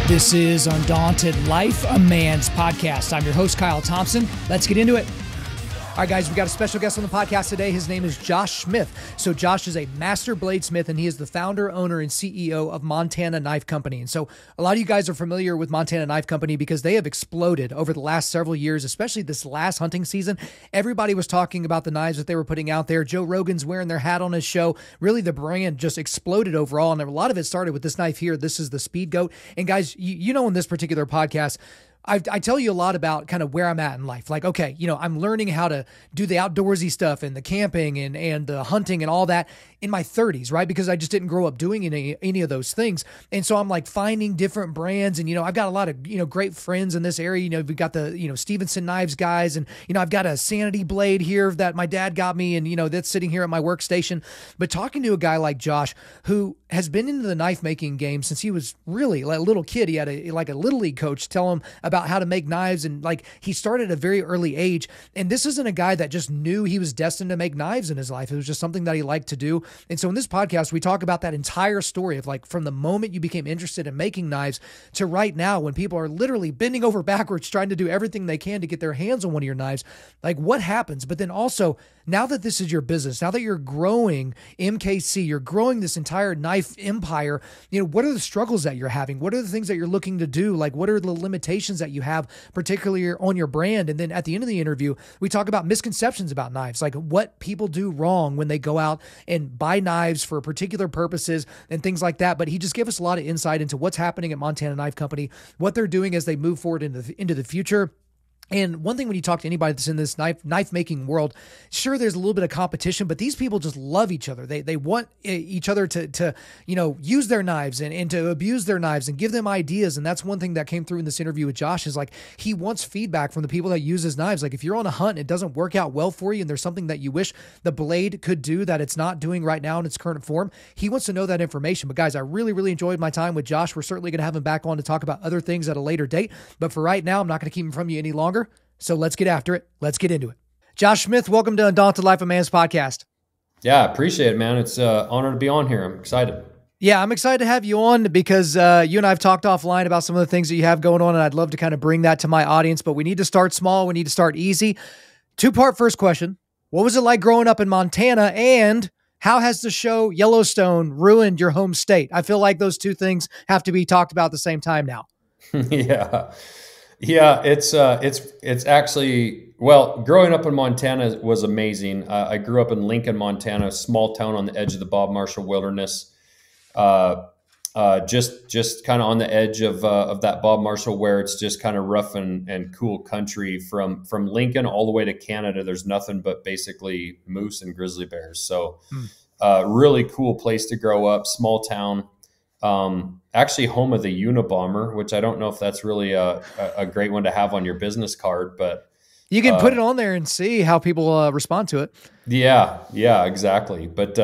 This is Undaunted.Life, a man's podcast. I'm your host, Kyle Thompson. Let's get into it. All right, guys, we got a special guest on the podcast today. His name is Josh Smith. So Josh is a Master Bladesmith, and he is the founder, owner, and CEO of Montana Knife Company. And so a lot of you guys are familiar with Montana Knife Company because they have exploded over the last several years, especially this last hunting season. Everybody was talking about the knives that they were putting out there. Joe Rogan's wearing their hat on his show. Really, the brand just exploded overall, and a lot of it started with this knife here. This is the Speedgoat. And guys, you know in this particular podcast, I tell you a lot about kind of where I'm at in life. Like, okay, I'm learning how to do the outdoorsy stuff and the camping and the hunting and all that in my 30s, right? Because I just didn't grow up doing any of those things. And so I'm like finding different brands, and, I've got a lot of, great friends in this area. We've got the, Stevenson Knives guys, and, I've got a Sanity blade here that my dad got me, and, that's sitting here at my workstation. But talking to a guy like Josh, who has been into the knife making game since he was really like a little kid. He had a little league coach tell him about how to make knives, and he started at a very early age. And this isn't a guy that just knew he was destined to make knives in his life. It was just something that he liked to do. And so in this podcast, we talk about that entire story of from the moment you became interested in making knives to right now, when people are literally bending over backwards trying to do everything they can to get their hands on one of your knives, what happens. But then also, now that this is your business, now that you're growing MKC, you're growing this entire knife empire, what are the struggles that you're having? What are the things that you're looking to do? What are the limitations that you have, particularly on your brand? And then at the end of the interview, we talk about misconceptions about knives, what people do wrong when they go out and buy knives for particular purposes and things like that. But he just gave us a lot of insight into what's happening at Montana Knife Company, what they're doing as they move forward into the future. And one thing, when you talk to anybody that's in this knife making world, sure, there's a little bit of competition, but these people just love each other. They want each other to use their knives and to abuse their knives and give them ideas. And that's one thing that came through in this interview with Josh, is he wants feedback from the people that use his knives. If you're on a hunt and it doesn't work out well for you, and there's something that you wish the blade could do that it's not doing right now in its current form, he wants to know that information. But guys, I really, really enjoyed my time with Josh. We're certainly going to have him back on to talk about other things at a later date. But for right now, I'm not going to keep him from you any longer. So let's get after it. Let's get into it. Josh Smith, welcome to Undaunted.Life, a man's podcast. Yeah, I appreciate it, man. It's an honor to be on here. I'm excited. Yeah, I'm excited to have you on because you and I have talked offline about some of the things that you have going on, and I'd love to kind of bring that to my audience, but we need to start small. We need to start easy. Two-part first question. What was it like growing up in Montana, and how has the show Yellowstone ruined your home state? I feel like those two things have to be talked about at the same time now. Yeah, it's actually, well, growing up in Montana was amazing. I grew up in Lincoln, Montana, a small town on the edge of the Bob Marshall Wilderness, just kind of on the edge of that Bob Marshall, where it's just kind of rough and cool country from Lincoln all the way to Canada. There's nothing but basically moose and grizzly bears. So really cool place to grow up, small town. Actually home of the Unabomber, which I don't know if that's really a great one to have on your business card, but you can put it on there and see how people respond to it. Yeah, exactly. But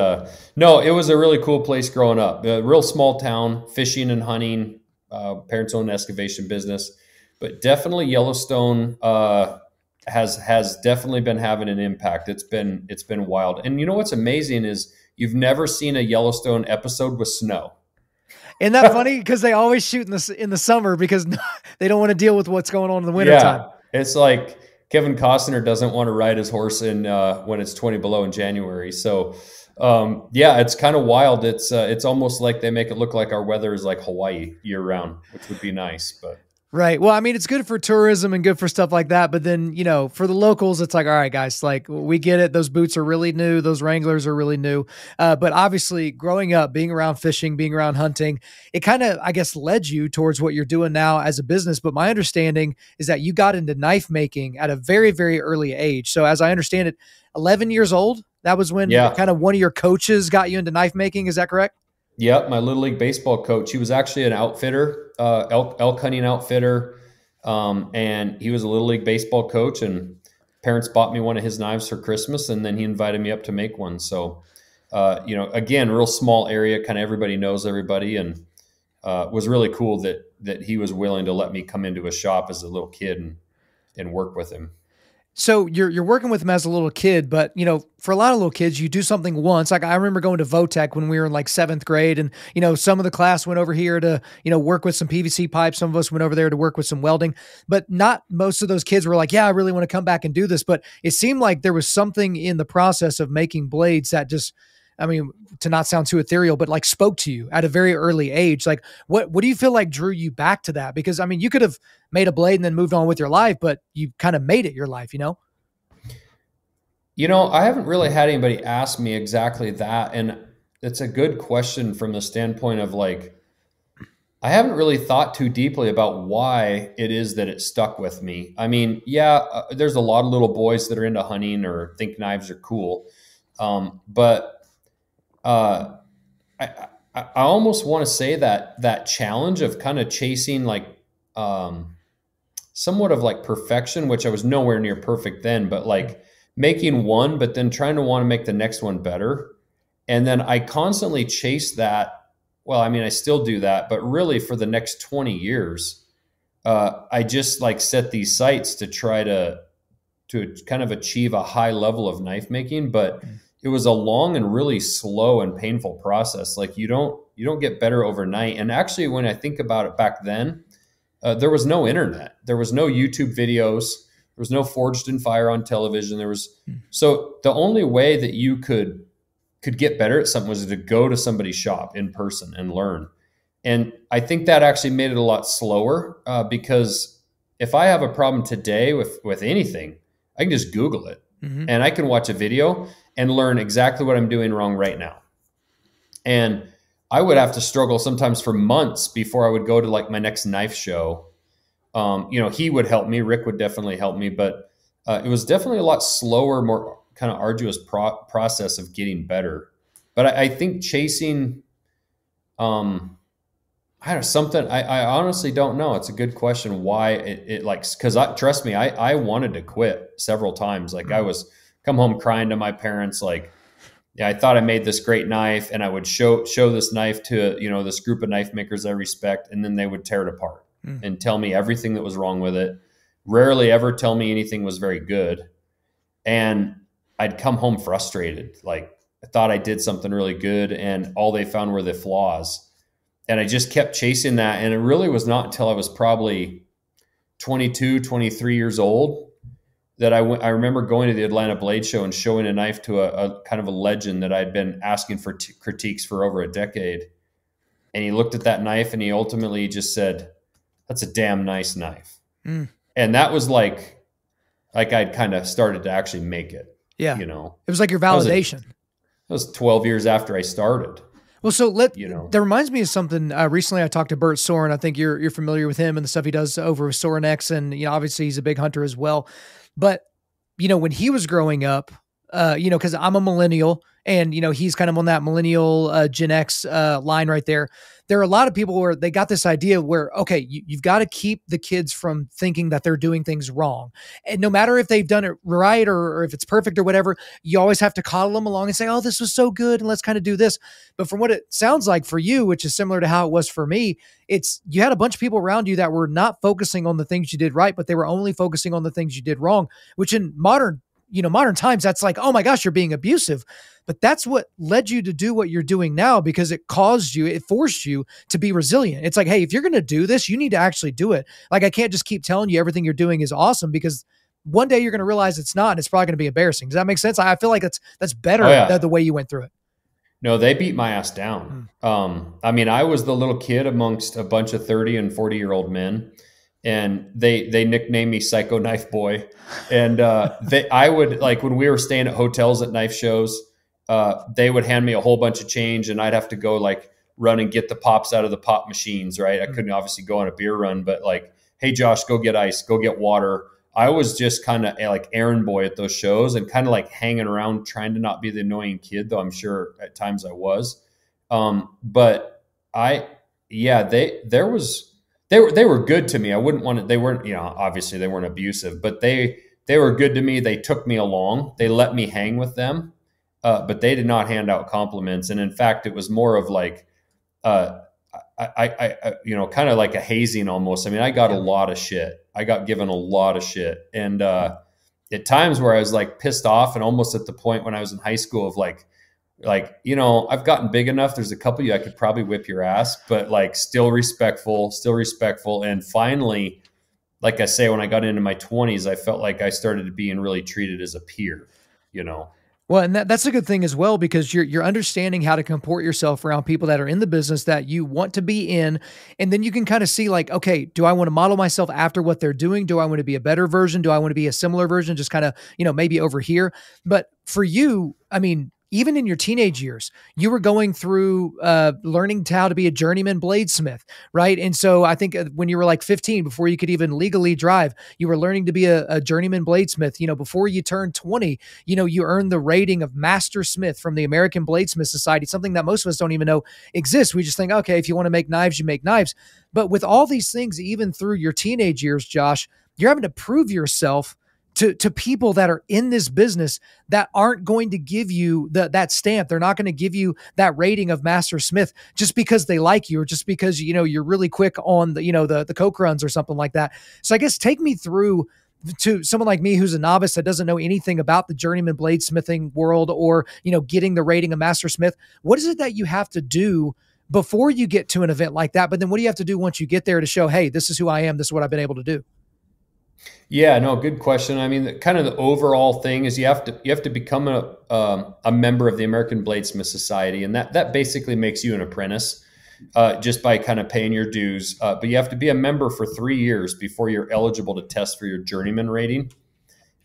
no, it was a really cool place growing up. A real small town, fishing and hunting, parents owned excavation business, but definitely Yellowstone has definitely been having an impact. It's been wild. And what's amazing is you've never seen a Yellowstone episode with snow. Isn't that funny? Because they always shoot in the summer because they don't want to deal with what's going on in the wintertime. Yeah, it's like Kevin Costner doesn't want to ride his horse in when it's 20 below in January. So, it's kind of wild. It's almost like they make it look like our weather is like Hawaii year round, which would be nice. But right. Well, I mean, it's good for tourism and good for stuff like that. But then, for the locals, it's like, all right, guys, we get it. Those boots are really new. Those Wranglers are really new. But obviously growing up, being around fishing, being around hunting, it kind of, I guess, led you towards what you're doing now as a business. But my understanding is that you got into knife making at a very, very early age. So as I understand it, 11 years old, that was when kind of one of your coaches got you into knife making. Is that correct? Yep, my Little League baseball coach. He was actually an outfitter, elk hunting outfitter, and he was a Little League baseball coach. And parents bought me one of his knives for Christmas, and then he invited me up to make one. So again, real small area, kind of everybody knows everybody, and was really cool that he was willing to let me come into his shop as a little kid and work with him. So you're working with him as a little kid, but for a lot of little kids, you do something once. Like I remember going to Votech when we were in like 7th grade, and some of the class went over here to work with some PVC pipes. Some of us went over there to work with some welding, but not most of those kids were like, yeah, I really want to come back and do this. But it seemed like there was something in the process of making blades that just, I mean, to not sound too ethereal, but like spoke to you at a very early age. Like what do you feel like drew you back to that? Because I mean, you could have made a blade and then moved on with your life, but you kind of made it your life, I haven't really had anybody ask me exactly that. And it's a good question from the standpoint of like, I haven't really thought too deeply about why it is that it stuck with me. I mean, there's a lot of little boys that are into hunting or think knives are cool. But I almost want to say that challenge of kind of chasing like somewhat of like perfection, which I was nowhere near perfect then, but like making one, but then trying to want to make the next one better. And then I constantly chase that. Well, I mean, I still do that, but really for the next 20 years, I just like set these sights to try to kind of achieve a high level of knife making, but it was a long and really slow and painful process. Like you don't get better overnight. And actually, when I think about it back then, there was no internet. There was no YouTube videos. There was no Forged in Fire on television. So the only way that you could get better at something was to go to somebody's shop in person and learn. And I think that actually made it a lot slower because if I have a problem today with anything, I can just Google it and I can watch a video and learn exactly what I'm doing wrong right now. And I would have to struggle sometimes for months before I would go to like my next knife show. He would help me. Rick would definitely help me, but it was definitely a lot slower, more kind of arduous process of getting better. But I think chasing, something, I honestly don't know. It's a good question why it like, cause trust me, I wanted to quit several times. Like I was come home crying to my parents, like, yeah, I thought I made this great knife, and I would show this knife to, this group of knife makers I respect. And then they would tear it apart and tell me everything that was wrong with it. Rarely ever tell me anything was very good. And I'd come home frustrated. Like I thought I did something really good and all they found were the flaws. And I just kept chasing that. And it really was not until I was probably 22, 23 years old that I remember going to the Atlanta Blade Show and showing a knife to a kind of a legend that I'd been asking for critiques for over a decade. And he looked at that knife and he ultimately just said, "That's a damn nice knife." And that was like I'd kind of started to actually make it. Yeah. It was like your validation. That was 12 years after I started. Well, so that reminds me of something. Recently, I talked to Bert Soren. I think you're familiar with him and the stuff he does over with Soren X, and obviously he's a big hunter as well. But when he was growing up, because I'm a millennial, and he's kind of on that millennial Gen X line right there. There are a lot of people where they got this idea where, okay, you've got to keep the kids from thinking that they're doing things wrong. And no matter if they've done it right or if it's perfect or whatever, you always have to coddle them along and say, oh, this was so good, and let's kind of do this. But from what it sounds like for you, which is similar to how it was for me, you had a bunch of people around you that were not focusing on the things you did right, but they were only focusing on the things you did wrong, which in modern times, that's like, oh my gosh, you're being abusive. But that's what led you to do what you're doing now, because it forced you to be resilient. It's like, hey, if you're going to do this, you need to actually do it. Like, I can't just keep telling you everything you're doing is awesome, because one day you're going to realize it's not, and it's probably going to be embarrassing. Does that make sense? I feel like that's better than the way you went through it. No, they beat my ass down. I mean, I was the little kid amongst a bunch of 30 and 40-year-old men. And they nicknamed me Psycho Knife Boy. And I would, like, when we were staying at hotels at knife shows, they would hand me a whole bunch of change, and I'd have to go like run and get the pops out of the pop machines, right? I couldn't obviously go on a beer run, but like, hey, Josh, go get ice, go get water. I was just kind of like errand boy at those shows and kind of like hanging around, trying to not be the annoying kid, though I'm sure at times I was. But they were good to me. I wouldn't want to, they weren't, obviously they weren't abusive, but they were good to me. They took me along. They let me hang with them. but they did not hand out compliments. And in fact, it was more of like, kind of like a hazing almost. I mean, I got a lot of shit. I got given a lot of shit. And at times where I was like pissed off, and almost at the point when I was in high school of like, I've gotten big enough. There's a couple of you I could probably whip your ass, but like still respectful. And finally, like I say, when I got into my 20s, I felt like I started being really treated as a peer, you know? Well, and that's a good thing as well, because you're understanding how to comport yourself around people that are in the business that you want to be in. And then you can kind of see like, okay, do I want to model myself after what they're doing? Do I want to be a better version? Do I want to be a similar version? Just kind of, maybe over here. But for you, I mean, even in your teenage years, you were going through learning how to be a journeyman bladesmith, right? And so I think when you were like 15, before you could even legally drive, you were learning to be a journeyman bladesmith. Before you turned 20, you earned the rating of Master Smith from the American Bladesmith Society, something that most of us don't even know exists. We just think, okay, if you want to make knives, you make knives. But with all these things, even through your teenage years, Josh, you're having to prove yourself to people that are in this business that aren't going to give you that stamp. They're not going to give you that rating of Master Smith just because they like you, or just because, you're really quick on the Coke runs or something like that. So I guess take me through to someone like me, who's a novice that doesn't know anything about the journeyman bladesmithing world, or, getting the rating of Master Smith. What is it that you have to do before you get to an event like that? But then what do you have to do once you get there to show, hey, this is who I am, this is what I've been able to do? Yeah, no, good question. I mean, the overall thing is you have to become a member of the American Bladesmith Society, and that basically makes you an apprentice just by kind of paying your dues. But you have to be a member for 3 years before you're eligible to test for your journeyman rating.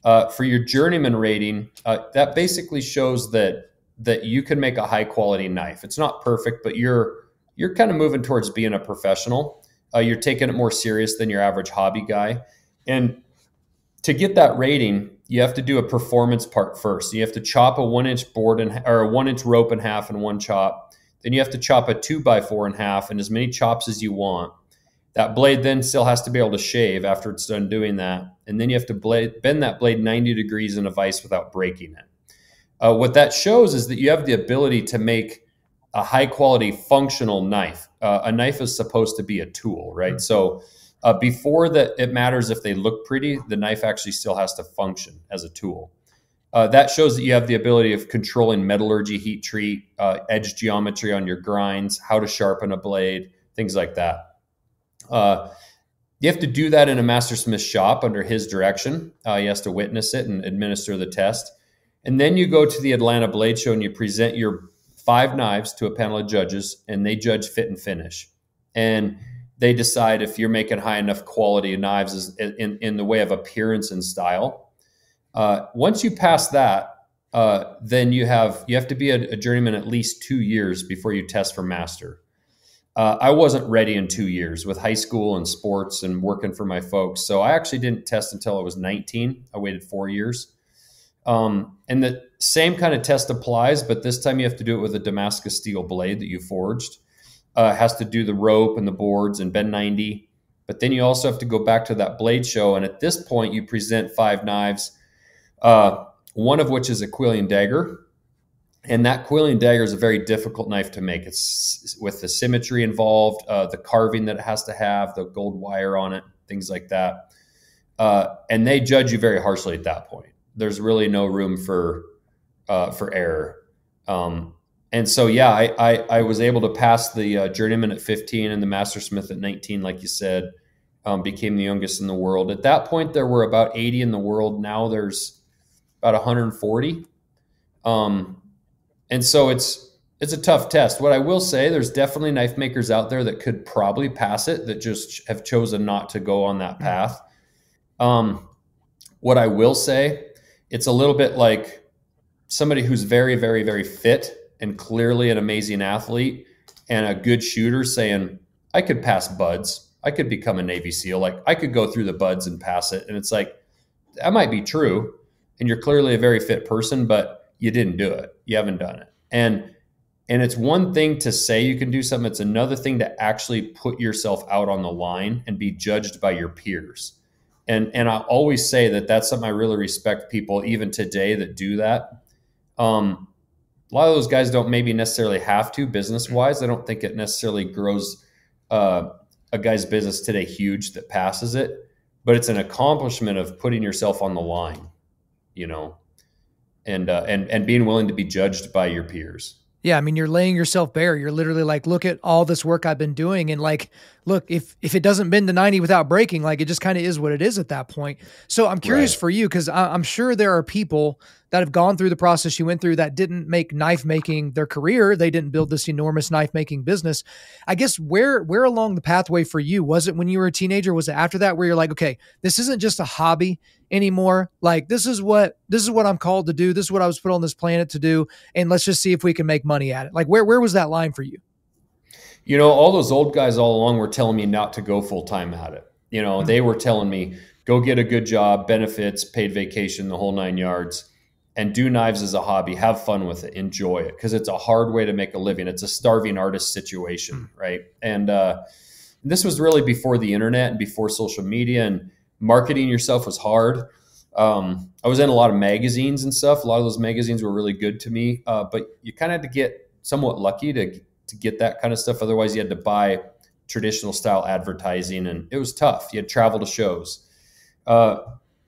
For your journeyman rating, that basically shows that you can make a high quality knife. It's not perfect, but you're kind of moving towards being a professional. You're taking it more serious than your average hobby guy. And to get that rating, you have to do a performance part first. You have to chop a 1-inch board or a 1-inch rope in half in one chop. Then you have to chop a 2x4 in half and as many chops as you want. That blade then still has to be able to shave after it's done doing that. And then you have to bend that blade 90 degrees in a vise without breaking it. What that shows is that you have the ability to make a high quality functional knife. A knife is supposed to be a tool, right? So before that, it matters if they look pretty, the knife actually still has to function as a tool. That shows that you have the ability of controlling metallurgy, heat treat, edge geometry on your grinds, how to sharpen a blade, things like that. You have to do that in a Master Smith shop under his direction. He has to witness it and administer the test. And then you go to the Atlanta Blade Show and you present your 5 knives to a panel of judges, and they judge fit and finish. And they decide if you're making high enough quality knives in the way of appearance and style. Once you pass that, then you have to be a journeyman at least 2 years before you test for master. I wasn't ready in 2 years with high school and sports and working for my folks. So I actually didn't test until I was 19. I waited 4 years. And the same kind of test applies, but this time you have to do it with a Damascus steel blade that you forged. Has to do the rope and the boards and bend 90. But then you also have to go back to that blade show. And at this point, you present 5 knives, one of which is a Quillian dagger. And that Quillian dagger is a very difficult knife to make. It's with the symmetry involved, the carving that it has to have, the gold wire on it, things like that. And they judge you very harshly at that point. There's really no room for error. And so, yeah, I was able to pass the journeyman at 15 and the Master Smith at 19, like you said, became the youngest in the world. At that point, there were about 80 in the world. Now there's about 140. And so it's a tough test. What I will say, there's definitely knife makers out there that could probably pass it that just have chosen not to go on that path. What I will say, it's a little bit like somebody who's very, very, very fit and clearly an amazing athlete and a good shooter saying, I could pass buds. I could become a Navy SEAL. Like I could go through the buds and pass it. And it's like, that might be true. And you're clearly a very fit person, but you didn't do it. You haven't done it. And it's one thing to say you can do something. It's another thing to actually put yourself out on the line and be judged by your peers. And I always say that that's something I really respect people even today that do that. A lot of those guys don't maybe necessarily have to business wise. I don't think it necessarily grows a guy's business today huge that passes it, but it's an accomplishment of putting yourself on the line, you know, and being willing to be judged by your peers. Yeah, I mean, you're laying yourself bare. You're literally like, look at all this work I've been doing. And like, look, if it doesn't bend to 90 without breaking, like it just kind of is what it is at that point. So I'm curious Right. for you, because I'm sure there are people that have gone through the process you went through that didn't make knife making their career. They didn't build this enormous knife making business. I guess where along the pathway for you, was it when you were a teenager? Was it after that where you're like, okay, this isn't just a hobby anymore. Like this is what I'm called to do. This is what I was put on this planet to do. And let's just see if we can make money at it. Like where was that line for you? You know, all those old guys all along were telling me not to go full time at it. You know, they were telling me, go get a good job, benefits, paid vacation, the whole 9 yards, and do knives as a hobby. Have fun with it. Enjoy it. Because it's a hard way to make a living. It's a starving artist situation, right? And this was really before the internet and before social media, and marketing yourself was hard. I was in a lot of magazines and stuff. A lot of those magazines were really good to me, but you kind of had to get somewhat lucky to get that kind of stuff. Otherwise, you had to buy traditional style advertising, and it was tough. You had to travel to shows.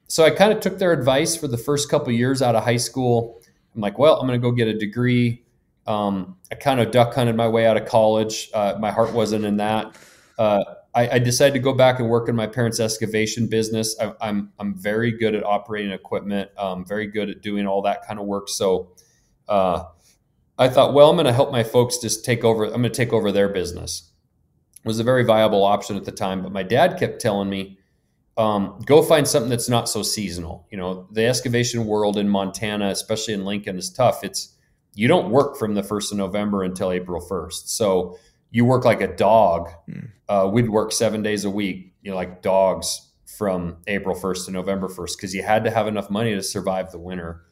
So I kind of took their advice for the first couple of years out of high school. I'm like, well, I'm going to go get a degree. I kind of duck hunted my way out of college. My heart wasn't in that. I decided to go back and work in my parents' excavation business. I'm very good at operating equipment. Very good at doing all that kind of work. So I thought, well, I'm going to help my folks just take over. I'm going to take over their business. It was a very viable option at the time. But my dad kept telling me, go find something that's not so seasonal. You know, the excavation world in Montana, especially in Lincoln, is tough. You don't work from the 1st of November until April 1st. So you work like a dog. We'd work 7 days a week, you know, like dogs from April 1st to November 1st, because you had to have enough money to survive the winter.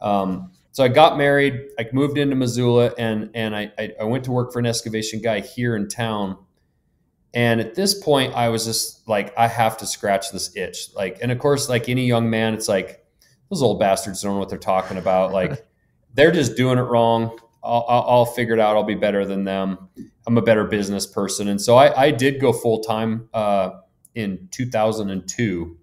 So I got married, I moved into Missoula, and I went to work for an excavation guy here in town. And at this point, I was just like, I have to scratch this itch. Like, and of course, like any young man, it's like, those old bastards don't know what they're talking about. Like, they're just doing it wrong. I'll figure it out. I'll be better than them. I'm a better business person. And so I did go full time in 2002.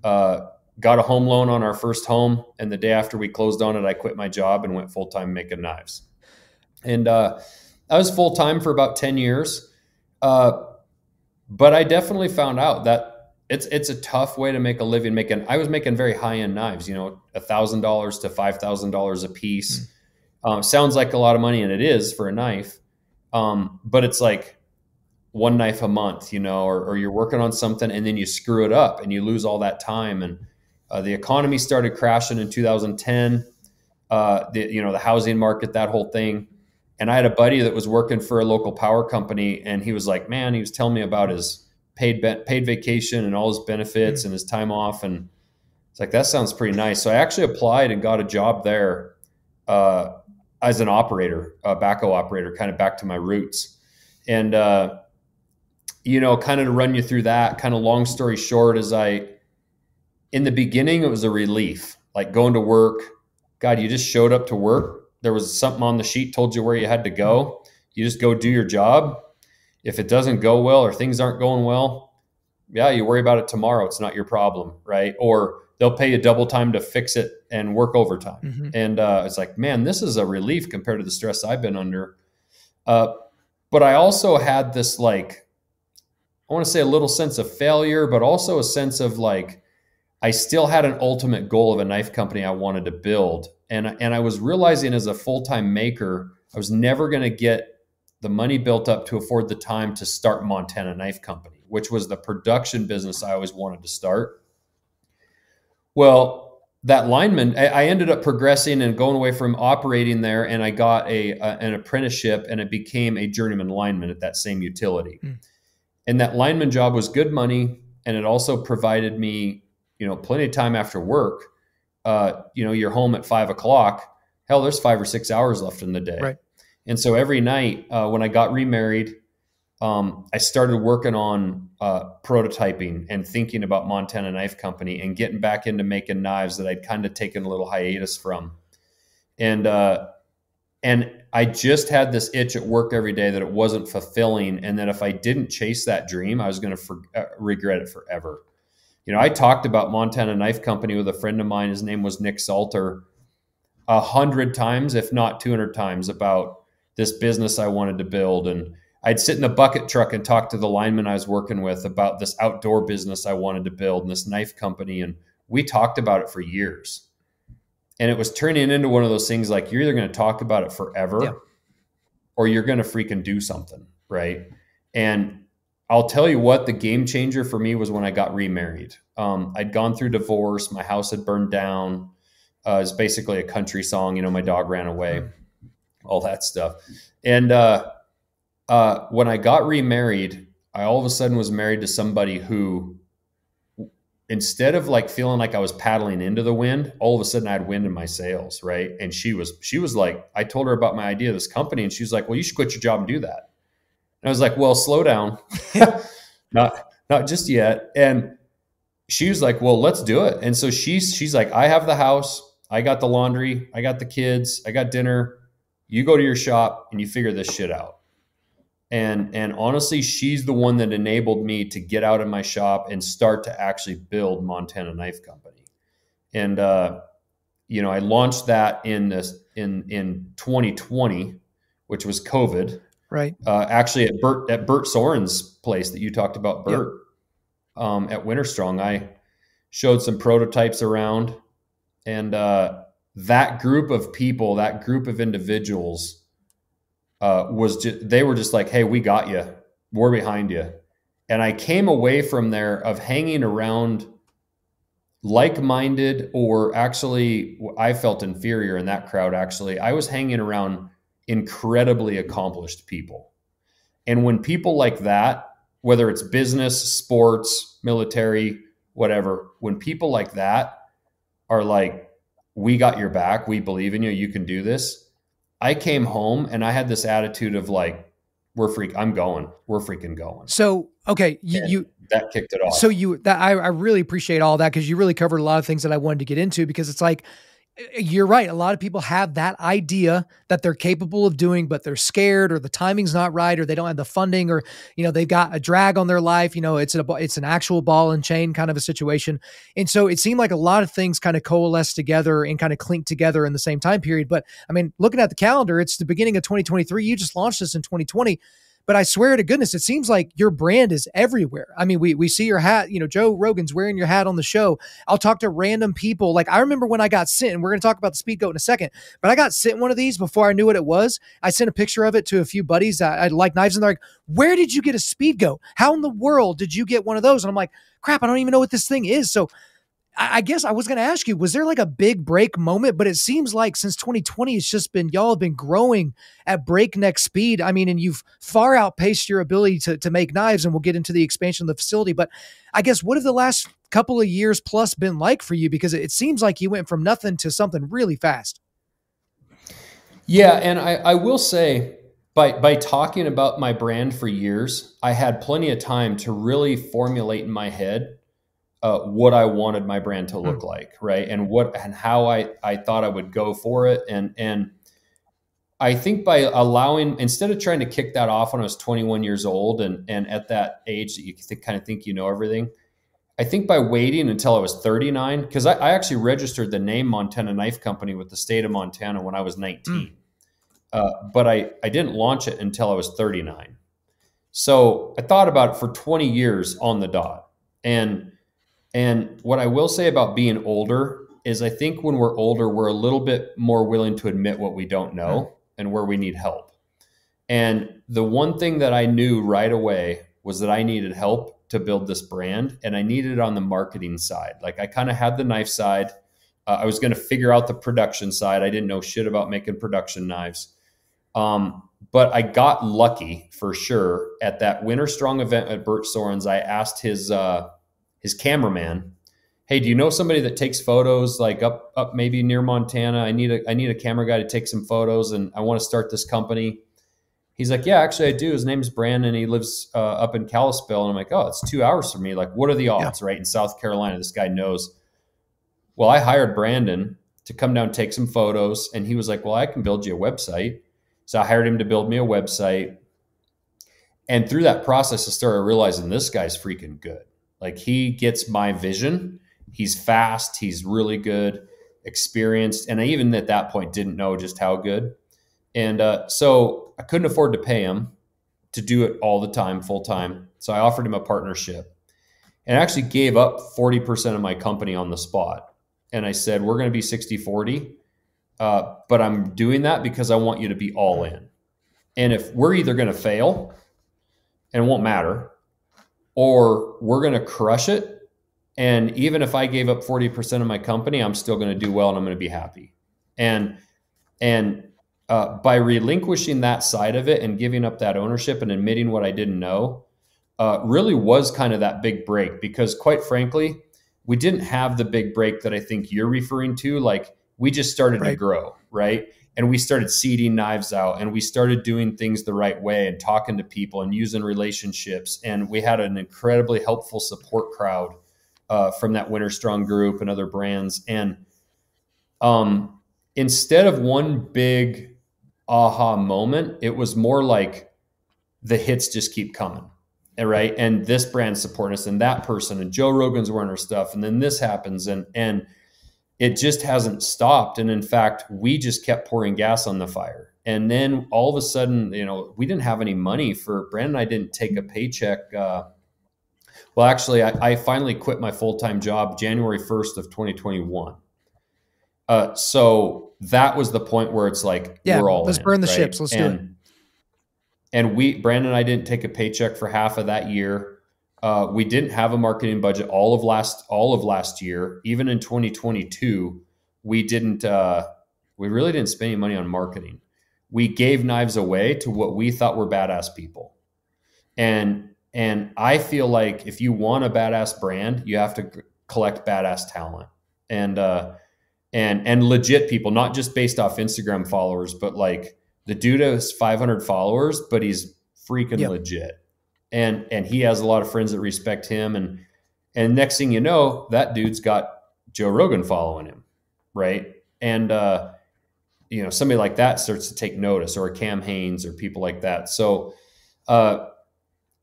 Got a home loan on our first home. And the day after we closed on it, I quit my job and went full time making knives. And I was full time for about 10 years. But I definitely found out that it's a tough way to make a living. I was making very high end knives, you know, $1,000 to $5,000 a piece. Sounds like a lot of money, and it is for a knife. But it's like one knife a month, you know, or you're working on something and then you screw it up and you lose all that time. And the economy started crashing in 2010. The housing market, that whole thing. And I had a buddy that was working for a local power company, and he was like, man, he was telling me about his paid vacation and all his benefits and his time off. And it's like, that sounds pretty nice. So I actually applied and got a job there as an operator, a backhoe operator, kind of back to my roots. And, kind of to run you through that, kind of long story short, in the beginning, it was a relief, like going to work. God, you just showed up to work. There was something on the sheet told you where you had to go. You just go do your job. If it doesn't go well or things aren't going well, yeah, you worry about it tomorrow. It's not your problem, right? Or they'll pay you double time to fix it and work overtime. Mm-hmm. And it's like, man, this is a relief compared to the stress I've been under. But I also had this, like, I want to say a little sense of failure, but also a sense of like, I still had an ultimate goal of a knife company I wanted to build. And I was realizing as a full-time maker, I was never going to get the money built up to afford the time to start Montana Knife Company, which was the production business I always wanted to start. Well, that lineman, I ended up progressing and going away from operating there, and I got an apprenticeship, and it became a journeyman lineman at that same utility. And that lineman job was good money, and it also provided me, plenty of time after work. You're home at 5 o'clock. Hell, there's 5 or 6 hours left in the day. Right. And so every night when I got remarried, I started working on prototyping and thinking about Montana Knife Company and getting back into making knives that I'd kind of taken a little hiatus from. And And I just had this itch at work every day that it wasn't fulfilling. And that if I didn't chase that dream, I was going to regret it forever. You know, I talked about Montana Knife Company with a friend of mine. His name was Nick Salter, 100 times, if not 200 times, about this business I wanted to build. And I'd sit in the bucket truck and talk to the lineman I was working with about this outdoor business I wanted to build and this knife company. And we talked about it for years. And it was turning into one of those things like you're either going to talk about it forever or you're going to freaking do something, right? And I'll tell you what, the game changer for me was when I got remarried. I'd gone through divorce. My house had burned down. It's basically a country song. You know, my dog ran away, all that stuff. And when I got remarried, I all of a sudden was married to somebody who, instead of like feeling like I was paddling into the wind, all of a sudden I had wind in my sails, right? And she was like, I told her about my idea of this company, and she was like, well, you should quit your job and do that. And I was like, well, slow down. not just yet. And she was like, well, let's do it. And so she's like, I have the house, I got the laundry, I got the kids, I got dinner. You go to your shop and you figure this shit out. And honestly, she's the one that enabled me to get out of my shop and start to actually build Montana Knife Company. And you know, I launched that in 2020, which was COVID. Right. Actually at Bert Soren's place that you talked about, Bert, at Winterstrong. I showed some prototypes around, and that group of people, that group of individuals, they were just like, hey, we got you. We're behind you. And I came away from there of hanging around like-minded, or actually I felt inferior in that crowd. Actually, I was hanging around incredibly accomplished people. And when people like that, whether it's business, sports, military, whatever, when people like that are like, we got your back, we believe in you, you can do this. I came home and I had this attitude of like, we're freaking going. So, okay. That kicked it off. So I really appreciate all that, because you really covered a lot of things that I wanted to get into, because it's like, you're right. A lot of people have that idea that they're capable of doing, but they're scared, or the timing's not right, or they don't have the funding, or, you know, they've got a drag on their life. You know, it's an actual ball and chain kind of a situation. And so it seemed like a lot of things kind of coalesced together and kind of clinked together in the same time period. But I mean, looking at the calendar, it's the beginning of 2023. You just launched this in 2020. But I swear to goodness, it seems like your brand is everywhere. I mean, we see your hat, you know, Joe Rogan's wearing your hat on the show. I'll talk to random people. Like, I remember when I got sent, and we're going to talk about the Speedgoat in a second, but I got sent one of these before I knew what it was. I sent a picture of it to a few buddies that I like knives, and they're like, where did you get a Speedgoat? How in the world did you get one of those? And I'm like, crap, I don't even know what this thing is. So I guess I was going to ask you, was there like a big break moment? But it seems like since 2020, it's just been, y'all have been growing at breakneck speed. I mean, and you've far outpaced your ability to make knives, and we'll get into the expansion of the facility. But I guess, what have the last couple of years plus been like for you? Because it seems like you went from nothing to something really fast. Yeah. And I will say, by talking about my brand for years, I had plenty of time to really formulate in my head what I wanted my brand to look like, right? And how I thought I would go for it. And I think by instead of trying to kick that off when I was 21 years old and at that age that you kind of think you know everything, I think by waiting until I was 39, because I actually registered the name Montana Knife Company with the state of Montana when I was 19. But I didn't launch it until I was 39. So I thought about it for 20 years on the dot. And what I will say about being older is, I think when we're older, we're a little bit more willing to admit what we don't know and where we need help. And the one thing that I knew right away was that I needed help to build this brand, and I needed it on the marketing side. Like, I kind of had the knife side. I was going to figure out the production side. I didn't know shit about making production knives. But I got lucky for sure at that Winterstrong event at Bert Soren's. I asked his cameraman, hey, do you know somebody that takes photos, like up maybe near Montana? I need a camera guy to take some photos, and I want to start this company. He's like, yeah, actually I do. His name's Brandon. He lives up in Kalispell. And I'm like, oh, it's 2 hours for me. Like, what are the odds, right? In South Carolina, this guy knows. Well, I hired Brandon to come down, take some photos. And he was like, well, I can build you a website. So I hired him to build me a website. And through that process, I started realizing this guy's freaking good. Like, he gets my vision. He's fast. He's really good, experienced. And I even at that point didn't know just how good. And so I couldn't afford to pay him to do it all the time, full time. So I offered him a partnership and actually gave up 40% of my company on the spot. And I said, we're going to be 60-40, but I'm doing that because I want you to be all in. And if we're either going to fail and it won't matter, or we're going to crush it, and even if I gave up 40% of my company, I'm still going to do well and I'm going to be happy. And by relinquishing that side of it and giving up that ownership and admitting what I didn't know, really was kind of that big break, because quite frankly, we didn't have the big break that I think you're referring to. Like, we just started to grow, right? And we started seeding knives out, and we started doing things the right way and talking to people and using relationships. And we had an incredibly helpful support crowd from that Winter Strong group and other brands. And instead of one big aha moment, it was more like the hits just keep coming. Right. And this brand supporting us, and that person, and Joe Rogan's wearing our stuff. And then this happens, and it just hasn't stopped. And in fact, we just kept pouring gas on the fire. And then all of a sudden, we didn't have any money for Brandon. I didn't take a paycheck. Well, actually, I finally quit my full-time job January 1st of 2021. So that was the point where it's like, we're all let's in, burn the right? ships. Let's do it. And Brandon and I didn't take a paycheck for half of that year. We didn't have a marketing budget all of last year. Even in 2022, we really didn't spend any money on marketing. We gave knives away to what we thought were badass people. And I feel like if you want a badass brand, you have to collect badass talent and legit people, not just based off Instagram followers, but like, the dude has 500 followers, but he's freaking legit. And he has a lot of friends that respect him. And next thing you know, that dude's got Joe Rogan following him. Right. And, somebody like that starts to take notice, or a Cam Hanes or people like that. So,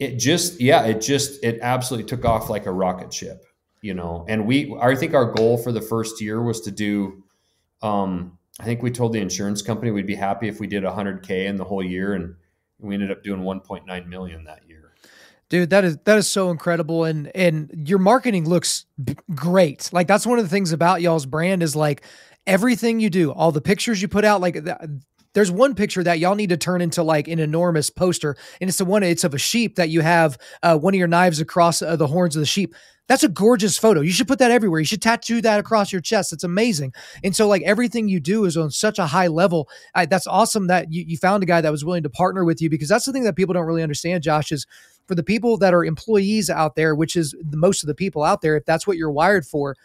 it absolutely took off like a rocket ship, and I think our goal for the first year was to do, I think we told the insurance company we'd be happy if we did 100K in the whole year, and we ended up doing 1.9 million that year. Dude, that is so incredible. And your marketing looks great. Like, that's one of the things about y'all's brand is like everything you do, all the pictures you put out, like there's one picture that y'all need to turn into like an enormous poster. And it's of a sheep that you have one of your knives across the horns of the sheep. That's a gorgeous photo. You should put that everywhere. You should tattoo that across your chest. It's amazing. And so like everything you do is on such a high level. That's awesome that you found a guy that was willing to partner with you, because that's the thing that people don't really understand, Josh, is for the people that are employees out there, which is most of the people out there, if that's what you're wired for,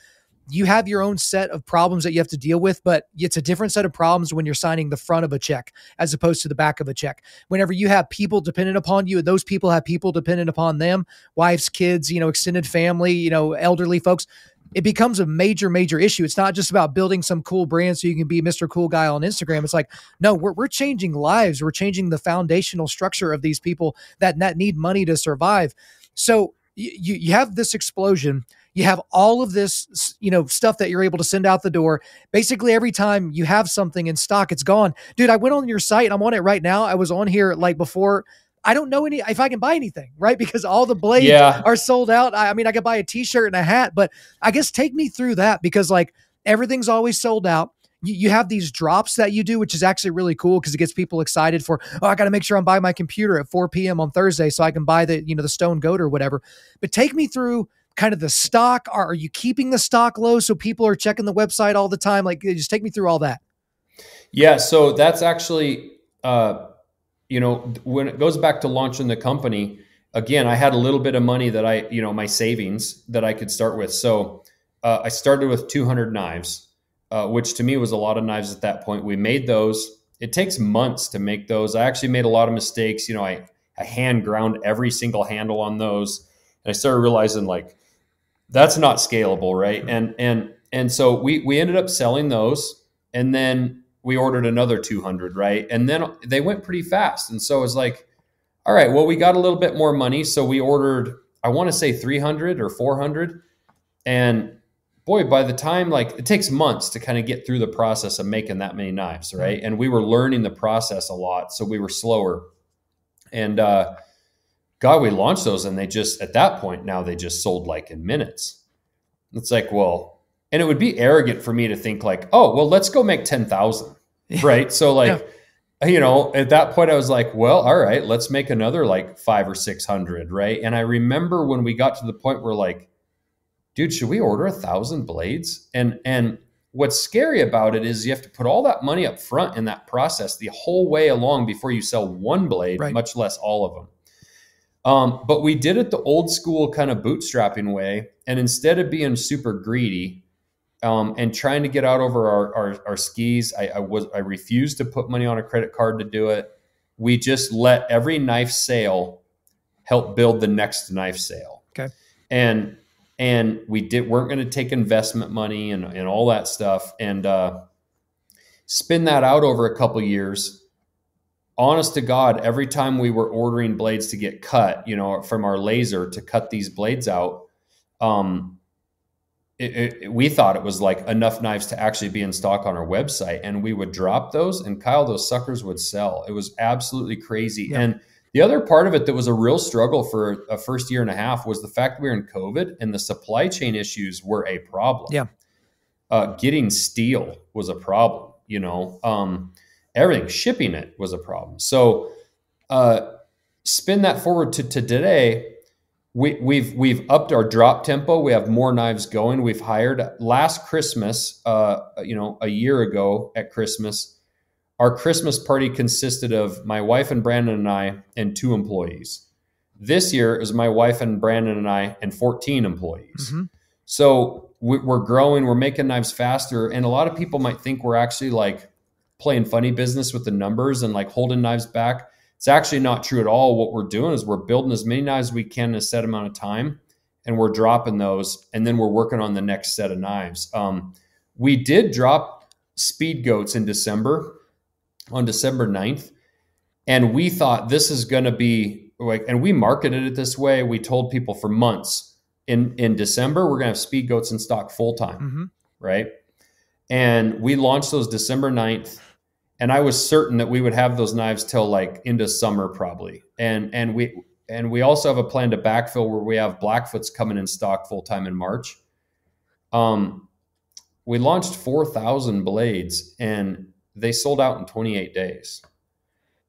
you have your own set of problems that you have to deal with, but it's a different set of problems when you're signing the front of a check as opposed to the back of a check. Whenever you have people dependent upon you and those people have people dependent upon them, wives, kids, extended family, elderly folks, it becomes a major, major issue. It's not just about building some cool brand so you can be Mr. Cool Guy on Instagram. It's like, no, we're changing lives. We're changing the foundational structure of these people that need money to survive. So you have this explosion. You have all of this, stuff that you're able to send out the door. Basically, every time you have something in stock, it's gone. Dude, I went on your site and I'm on it right now. I was on here like before. I don't know if I can buy anything, right? Because all the blades are sold out. I mean, I could buy a t-shirt and a hat, but I guess take me through that, because like everything's always sold out. You have these drops that you do, which is actually really cool because it gets people excited for, I got to make sure I'm buying my computer at 4 p.m. on Thursday so I can buy the Stone Goat or whatever. But take me through kind of the stock. Are you keeping the stock low so people are checking the website all the time? Like, just take me through all that. Yeah. So that's actually, when it goes back to launching the company, again, I had a little bit of money that my savings that I could start with. So I started with 200 knives, which to me was a lot of knives at that point. We made those. It takes months to make those. I actually made a lot of mistakes. I hand ground every single handle on those. And I started realizing like, that's not scalable. Right. And And so we ended up selling those, and then we ordered another 200, right? And then they went pretty fast. And so it was like, all right, well, we got a little bit more money. So we ordered, I want to say 300 or 400. And boy, by the time, like, it takes months to kind of get through the process of making that many knives, right? And we were learning the process a lot, so we were slower. And God, we launched those, and they just, at that point now, they just sold like in minutes. It's like, well, and it would be arrogant for me to think like, oh, well, let's go make 10,000, right? So like, you know, at that point I was like, well, all right, let's make another like 500 or 600, right? And I remember when we got to the point where like, dude, should we order 1,000 blades? And what's scary about it is you have to put all that money up front in that process the whole way along before you sell one blade, much less all of them. But we did it the old school kind of bootstrapping way. And instead of being super greedy and trying to get out over our skis, I refused to put money on a credit card to do it. We just let every knife sale help build the next knife sale. Okay. And we weren't going to take investment money and all that stuff, and spin that out over a couple years. Honest to God, every time we were ordering blades to get cut, you know, from our laser to cut these blades out, we thought it was like enough knives to actually be in stock on our website, and we would drop those, and Kyle, those suckers would sell. It was absolutely crazy. Yeah. And the other part of it that was a real struggle for a first year and a half was the fact that we were in COVID, and the supply chain issues were a problem. Yeah. Getting steel was a problem, you know, everything, shipping it was a problem. So spin that forward to today. We've upped our drop tempo. We have more knives going. We've hired last Christmas, you know, a year ago at Christmas, our Christmas party consisted of my wife and Brandon and I and 2 employees. This year is my wife and Brandon and I and 14 employees. Mm-hmm. So we're growing, we're making knives faster. And a lot of people might think we're actually like playing funny business with the numbers and like holding knives back. It's actually not true at all. What we're doing is we're building as many knives as we can in a set amount of time, and we're dropping those, and then we're working on the next set of knives. We did drop Speedgoats in December, on December 9th, and we thought this is going to be like, and we marketed it this way. We told people for months in December, we're going to have Speedgoats in stock full time, right? And we launched those December 9th. And I was certain that we would have those knives till like into summer probably. And we also have a plan to backfill where we have Blackfoots coming in stock full time in March. We launched 4,000 blades and they sold out in 28 days.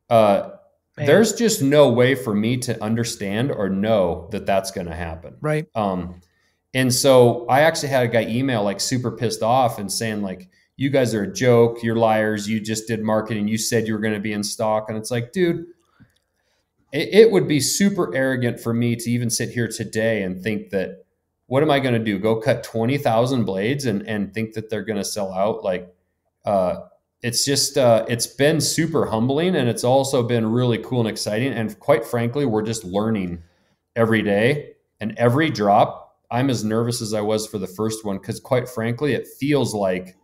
There's just no way for me to understand or know that that's going to happen. Right. And so I actually had a guy email like super pissed off and saying like, you guys are a joke. You're liars. You just did marketing. You said you were going to be in stock. And it's like, dude, it would be super arrogant for me to even sit here today and think that, what am I going to do? Go cut 20,000 blades and think that they're going to sell out? Like, it's just, it's been super humbling, and it's also been really cool and exciting. And quite frankly, we're just learning every day, and every drop, I'm as nervous as I was for the first one. Cause quite frankly, it feels like,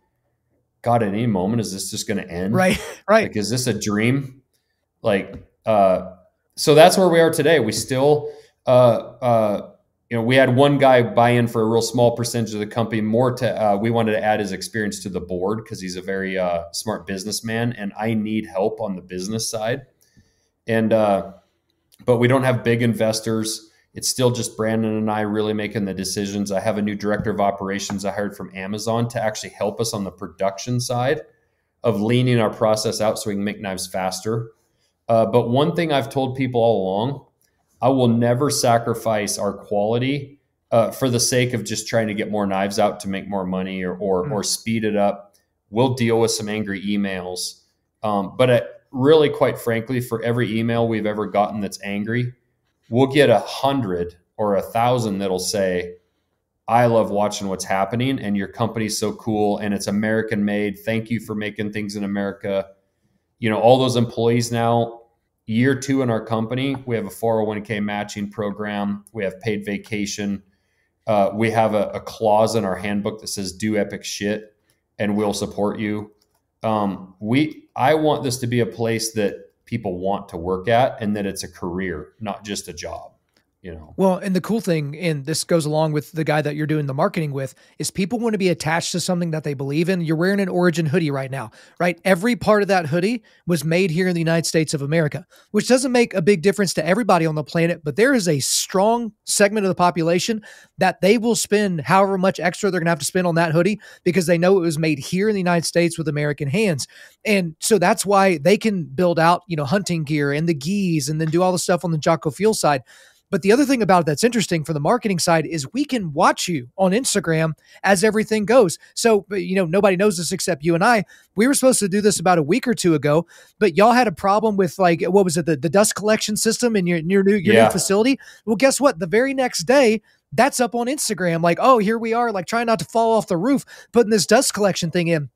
God, at any moment, is this just going to end? Right. Like, is this a dream? Like, so that's where we are today. We still, you know, we had one guy buy in for a real small percentage of the company. We wanted to add his experience to the board because he's a very smart businessman, and I need help on the business side. And but we don't have big investors. It's still just Brandon and I really making the decisions. I have a new director of operations I hired from Amazon to actually help us on the production side of leaning our process out so we can make knives faster. But one thing I've told people all along, I will never sacrifice our quality for the sake of just trying to get more knives out to make more money or speed it up. We'll deal with some angry emails. But really, quite frankly, for every email we've ever gotten that's angry, we'll get 100 or 1,000 that'll say, I love watching what's happening, and your company's so cool, and it's American made. Thank you for making things in America. You know, all those employees now, year 2 in our company, we have a 401k matching program. We have paid vacation. We have a clause in our handbook that says do epic shit and we'll support you. I want this to be a place that people want to work at and that it's a career, not just a job, you know? Well, and the cool thing, and this goes along with the guy that you're doing the marketing with, is people want to be attached to something that they believe in. You're wearing an Origin hoodie right now, right? Every part of that hoodie was made here in the United States of America, which doesn't make a big difference to everybody on the planet, but there is a strong segment of the population that they will spend however much extra they're going to have to spend on that hoodie because they know it was made here in the United States with American hands. And so that's why they can build out, hunting gear and the gis and then do all the stuff on the Jocko Fuel side. But the other thing about it that's interesting for the marketing side is we can watch you on Instagram as everything goes. So, nobody knows this except you and I. We were supposed to do this about a week or two ago, but y'all had a problem with what was it? The dust collection system in your new facility. Well, guess what? The very next day, that's up on Instagram. Like, oh, here we are, like trying not to fall off the roof, putting this dust collection thing in.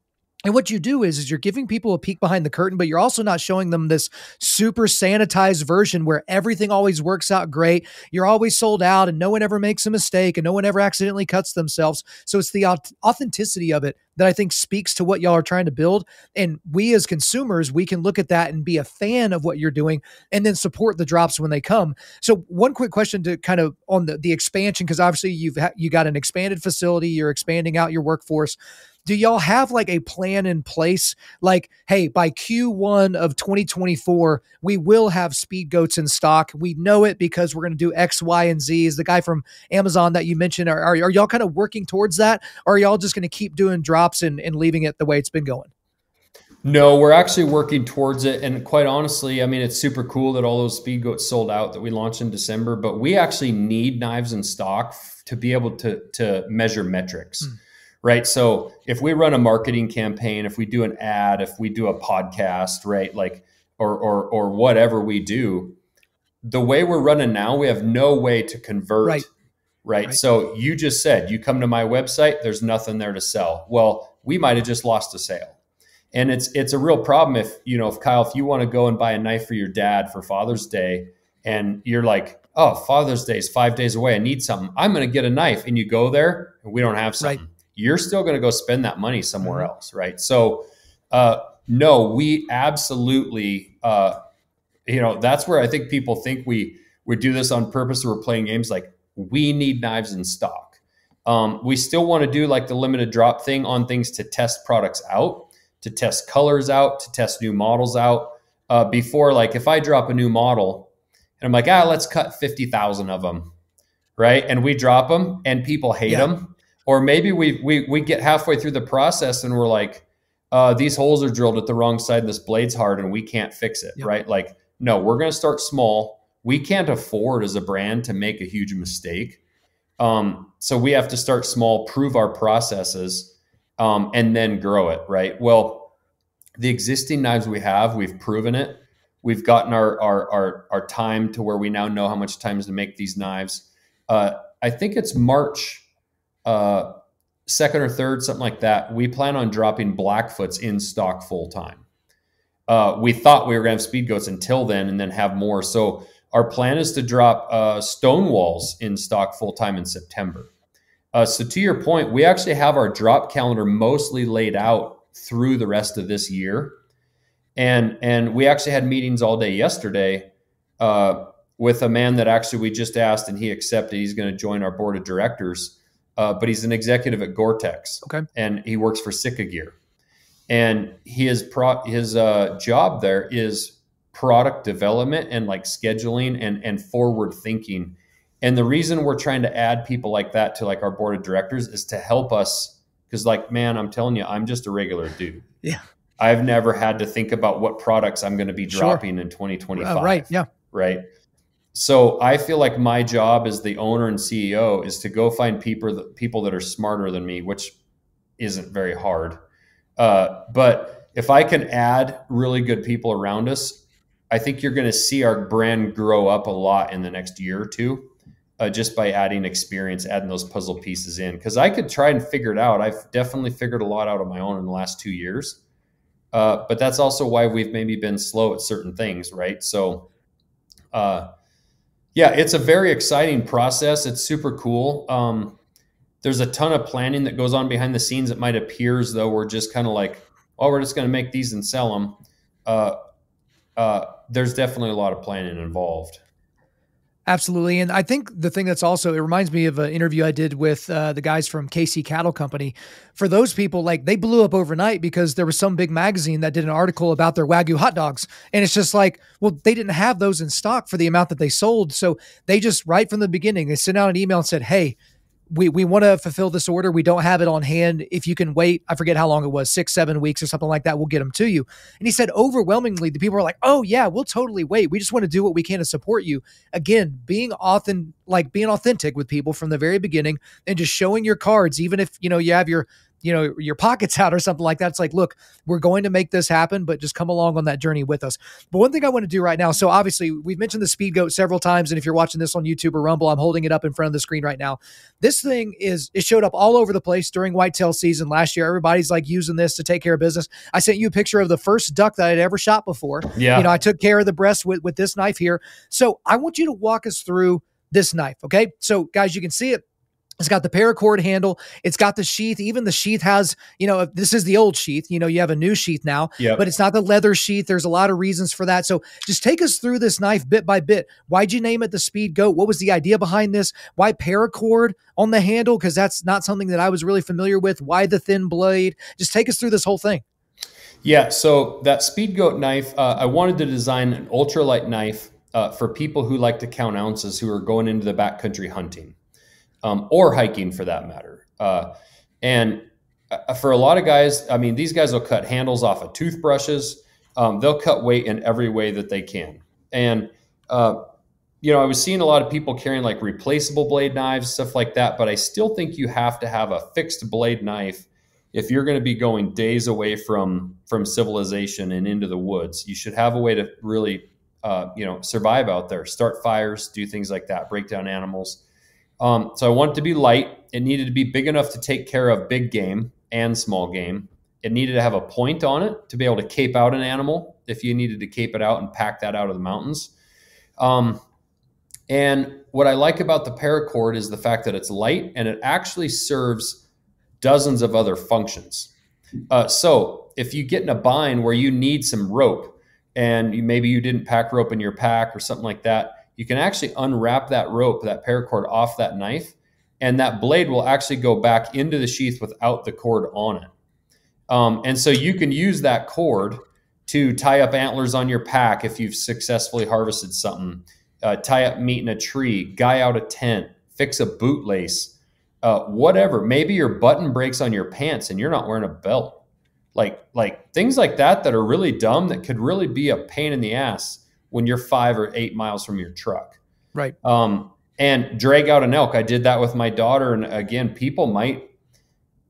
And what you do is you're giving people a peek behind the curtain, but you're also not showing them this super sanitized version where everything always works out great. You're always sold out and no one ever makes a mistake and no one ever accidentally cuts themselves. So it's the authenticity of it that I think speaks to what y'all are trying to build. And we as consumers, we can look at that and be a fan of what you're doing and then support the drops when they come. So one quick question to kind of on the expansion, because obviously you got an expanded facility, you're expanding out your workforce. Do y'all have like a plan in place? Like, hey, by Q1 of 2024, we will have Speedgoats in stock. We know it because we're going to do X, Y, and Z. Is the guy from Amazon that you mentioned, are y'all kind of working towards that? Or are y'all just going to keep doing drops and leaving it the way it's been going? No, we're actually working towards it. And quite honestly, I mean, it's super cool that all those Speedgoats sold out that we launched in December, but we actually need knives in stock to be able to measure metrics. Right. So if we run a marketing campaign, if we do an ad, if we do a podcast, right, like, or whatever we do, the way we're running now, we have no way to convert. Right. So you just said, you come to my website, there's nothing there to sell. Well, we might've just lost a sale. And it's a real problem if Kyle, if you want to go and buy a knife for your dad for Father's Day and you're like, oh, Father's Day is 5 days away. I need something. I'm going to get a knife. And you go there and we don't have something. Right. You're still going to go spend that money somewhere else, right? So, no, we absolutely, that's where I think people think we do this on purpose or we're playing games. Like, we need knives in stock. We still want to do like the limited drop thing on things to test products out, to test colors out, to test new models out. Before, like if I drop a new model and I'm like, let's cut 50,000 of them, right? And we drop them and people hate them. Or maybe we get halfway through the process and we're like, these holes are drilled at the wrong side and this blade's hard and we can't fix it, right? Like, no, we're going to start small. We can't afford as a brand to make a huge mistake. So we have to start small, prove our processes, and then grow it, right? Well, the existing knives we have, we've proven it. We've gotten our time to where we now know how much time is to make these knives. I think it's March 2nd or 3rd, something like that. We plan on dropping Blackfoots in stock full time. We thought we were going to have Speedgoats until then and then have more. So our plan is to drop Stonewalls in stock full time in September. So to your point, we actually have our drop calendar mostly laid out through the rest of this year. And we actually had meetings all day yesterday with a man that actually we just asked and he accepted. He's going to join our board of directors. But he's an executive at Gore-Tex, and he works for Sika Gear. And his job there is product development and like scheduling and forward thinking. And the reason we're trying to add people like that to like our board of directors is to help us. Because like, man, I'm telling you, I'm just a regular dude. Yeah, I've never had to think about what products I'm going to be dropping in 2025. Right. Yeah. Right. So I feel like my job as the owner and CEO is to go find people that are smarter than me, which isn't very hard. But if I can add really good people around us, I think you're going to see our brand grow up a lot in the next year or two, just by adding experience, adding those puzzle pieces in. Because I could try and figure it out. I've definitely figured a lot out on my own in the last 2 years. But that's also why we've maybe been slow at certain things, right? So, yeah, it's a very exciting process. It's super cool. There's a ton of planning that goes on behind the scenes. It might appear as though we're just kind of like, oh, we're just going to make these and sell them. There's definitely a lot of planning involved. Absolutely. And I think the thing that's also, it reminds me of an interview I did with the guys from KC Cattle Company. For those people, like, they blew up overnight because there was some big magazine that did an article about their Wagyu hot dogs. And it's just like, well, they didn't have those in stock for the amount that they sold. So they just, right from the beginning, they sent out an email and said, hey, we want to fulfill this order. We don't have it on hand. If you can wait, I forget how long it was, 6-7 weeks or something like that, we'll get them to you. And he said, overwhelmingly, the people are like, oh yeah, we'll totally wait. We just want to do what we can to support you. Again, being authentic with people from the very beginning and just showing your cards, even if, you have your pockets out or something like that. It's like, look, we're going to make this happen, but just come along on that journey with us. But one thing I want to do right now, so obviously we've mentioned the Speedgoat several times. And if you're watching this on YouTube or Rumble, I'm holding it up in front of the screen right now. This thing it showed up all over the place during whitetail season last year. Everybody's like using this to take care of business. I sent you a picture of the first duck that I'd ever shot before. Yeah. I took care of the breast with this knife here. So I want you to walk us through this knife. Okay. So guys, you can see it. It's got the paracord handle. It's got the sheath. Even the sheath has, this is the old sheath. You have a new sheath now, but it's not the leather sheath. There's a lot of reasons for that. So just take us through this knife bit by bit. Why'd you name it the Speedgoat? What was the idea behind this? Why paracord on the handle? Because that's not something that I was really familiar with. Why the thin blade? Just take us through this whole thing. Yeah. So that Speedgoat knife, I wanted to design an ultralight knife for people who like to count ounces, who are going into the backcountry hunting. Or hiking for that matter. And for a lot of guys, I mean, these guys will cut handles off of toothbrushes. They'll cut weight in every way that they can. And, I was seeing a lot of people carrying like replaceable blade knives, stuff like that, but I still think you have to have a fixed blade knife if you're going to be going days away from civilization and into the woods. You should have a way to really, survive out there, start fires, do things like that, break down animals. So I want it to be light. It needed to be big enough to take care of big game and small game. It needed to have a point on it to be able to cape out an animal if you needed to cape it out and pack that out of the mountains. And what I like about the paracord is the fact that it's light and it actually serves dozens of other functions. So if you get in a bind where you need some rope and maybe you didn't pack rope in your pack or something like that, you can actually unwrap that rope, that paracord, off that knife, and that blade will actually go back into the sheath without the cord on it. And so you can use that cord to tie up antlers on your pack if you've successfully harvested something, tie up meat in a tree, guy out a tent, fix a bootlace, whatever. Maybe your button breaks on your pants and you're not wearing a belt. Like things like that are really dumb, that could really be a pain in the ass when you're 5 or 8 miles from your truck. Right. And drag out an elk. I did that with my daughter. And again,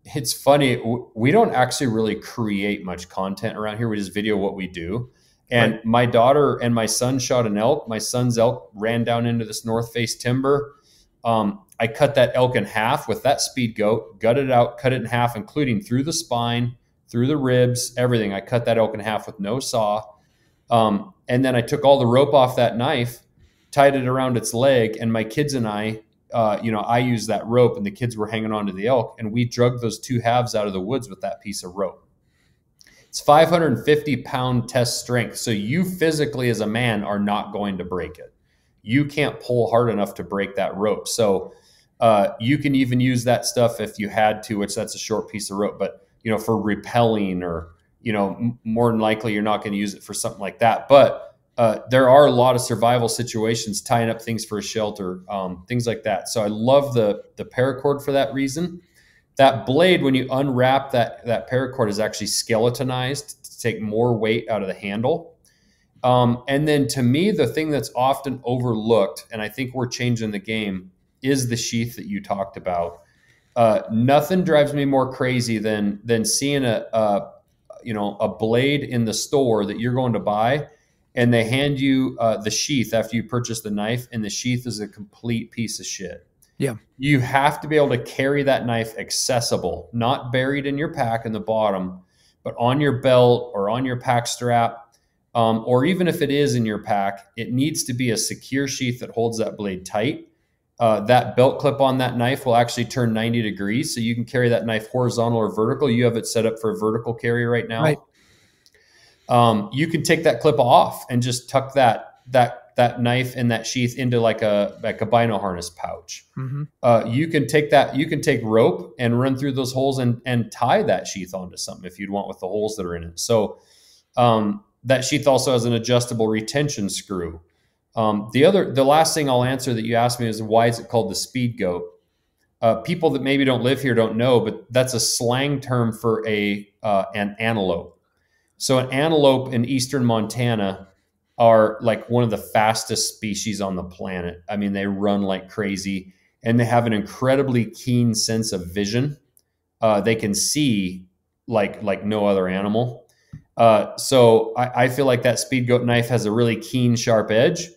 it's funny. We don't actually really create much content around here. We just video what we do. And my daughter and my son shot an elk. My son's elk ran down into this north face timber. I cut that elk in half with that Speedgoat, gutted it out, cut it in half, including through the spine, through the ribs, everything. I cut that elk in half with no saw. And then I took all the rope off that knife, tied it around its leg, and my kids and I used that rope, and the kids were hanging onto the elk, and we drug those two halves out of the woods with that piece of rope. It's 550-pound test strength, so you physically as a man are not going to break it. You can't pull hard enough to break that rope. So you can even use that stuff if you had to, which that's a short piece of rope, but for repelling or more than likely you're not going to use it for something like that. But there are a lot of survival situations, tying up things for a shelter, things like that. So I love the paracord for that reason. That blade, when you unwrap that paracord, is actually skeletonized to take more weight out of the handle. And then to me, the thing that's often overlooked, and I think we're changing the game, is the sheath that you talked about. Nothing drives me more crazy than seeing a blade in the store that you're going to buy, and they hand you the sheath after you purchase the knife, and the sheath is a complete piece of shit. Yeah. You have to be able to carry that knife accessible, not buried in your pack in the bottom, but on your belt or on your pack strap. Or even if it is in your pack, it needs to be a secure sheath that holds that blade tight. that belt clip on that knife will actually turn 90 degrees. So you can carry that knife horizontal or vertical. You have it set up for a vertical carry right now. Right. You can take that clip off and just tuck that knife and that sheath into like a bino harness pouch. Mm-hmm. You can take rope and run through those holes and tie that sheath onto something if you'd want with the holes that are in it. So that sheath also has an adjustable retention screw. The last thing I'll answer that you asked me is, why is it called the Speedgoat? People that maybe don't live here don't know, but that's a slang term for an antelope. So an antelope in eastern Montana are like one of the fastest species on the planet. I mean, they run like crazy, and they have an incredibly keen sense of vision. They can see like no other animal. So I feel like that Speedgoat knife has a really keen, sharp edge,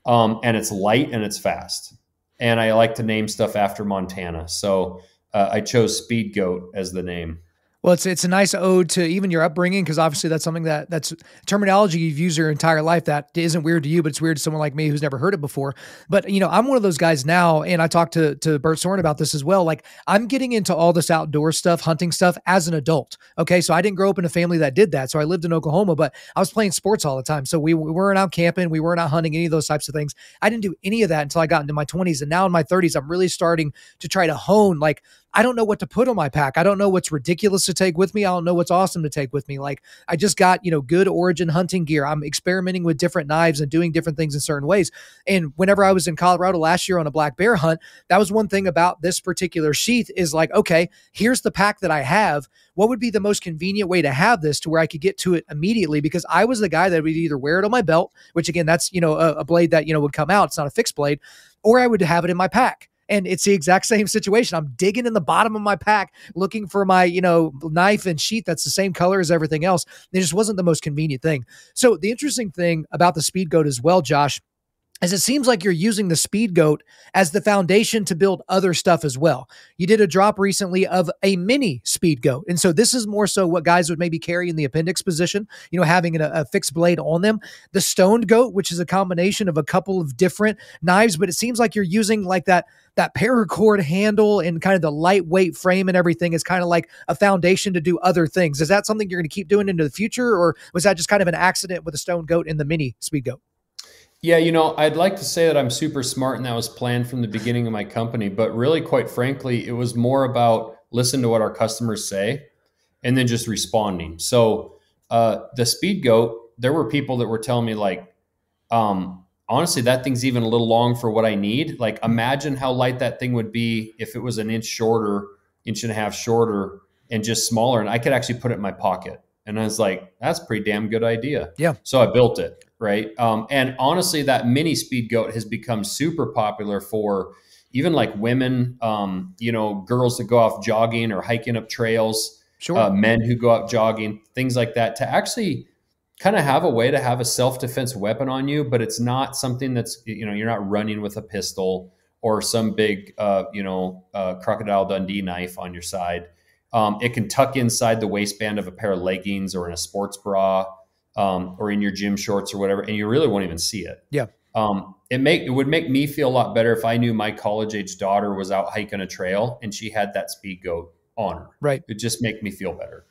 and it's light and it's fast. And I like to name stuff after Montana. So I chose Speedgoat as the name. Well, it's a nice ode to even your upbringing, because obviously that's something that's terminology you've used your entire life that isn't weird to you, but it's weird to someone like me who's never heard it before. But I'm one of those guys now, and I talked to Bert Soren about this as well. Like, I'm getting into all this outdoor stuff, hunting stuff as an adult. Okay, so I didn't grow up in a family that did that. So I lived in Oklahoma, but I was playing sports all the time. So we weren't out camping, we weren't out hunting, any of those types of things. I didn't do any of that until I got into my 20s, and now in my 30s, I'm really starting to try to hone. Like, I don't know what to put on my pack. I don't know what's ridiculous to take with me. I don't know what's awesome to take with me. Like, I just got, good origin hunting gear. I'm experimenting with different knives and doing different things in certain ways. And whenever I was in Colorado last year on a black bear hunt, that was one thing about this particular sheath is like, okay, here's the pack that I have. What would be the most convenient way to have this to where I could get to it immediately? Because I was the guy that would either wear it on my belt, which again, that's, a blade that, would come out. It's not a fixed blade, or I would have it in my pack. And it's the exact same situation. I'm digging in the bottom of my pack, looking for my, knife and sheath that's the same color as everything else. It just wasn't the most convenient thing. So the interesting thing about the Speedgoat as well, Josh, is it seems like you're using the Speedgoat as the foundation to build other stuff as well. You did a drop recently of a mini Speedgoat. And so this is more so what guys would maybe carry in the appendix position, having a fixed blade on them. The Stoned Goat, which is a combination of a couple of different knives, but it seems like you're using like that paracord handle and kind of the lightweight frame and everything is kind of like a foundation to do other things. Is that something you're going to keep doing into the future, or was that just kind of an accident with the Stoned Goat and the mini Speedgoat? Yeah, I'd like to say that I'm super smart and that was planned from the beginning of my company, but really, quite frankly, it was more about listen to what our customers say and then just responding. So the Speedgoat, there were people that were telling me like, honestly, that thing's even a little long for what I need. Like, imagine how light that thing would be if it was an inch and a half shorter and just smaller. And I could actually put it in my pocket. And I was like, that's a pretty damn good idea. Yeah. So I built it. Right. And honestly, that mini Speedgoat has become super popular for even like women, girls that go off jogging or hiking up trails, sure. Men who go out jogging, things like that, to actually kind of have a way to have a self-defense weapon on you, but it's not something that's, you're not running with a pistol or some big, Crocodile Dundee knife on your side. It can tuck inside the waistband of a pair of leggings or in a sports bra. Or in your gym shorts or whatever, and you really won't even see it. Yeah. It would make me feel a lot better if I knew my college-age daughter was out hiking a trail and she had that Speedgoat on her. Right. It'd just make me feel better.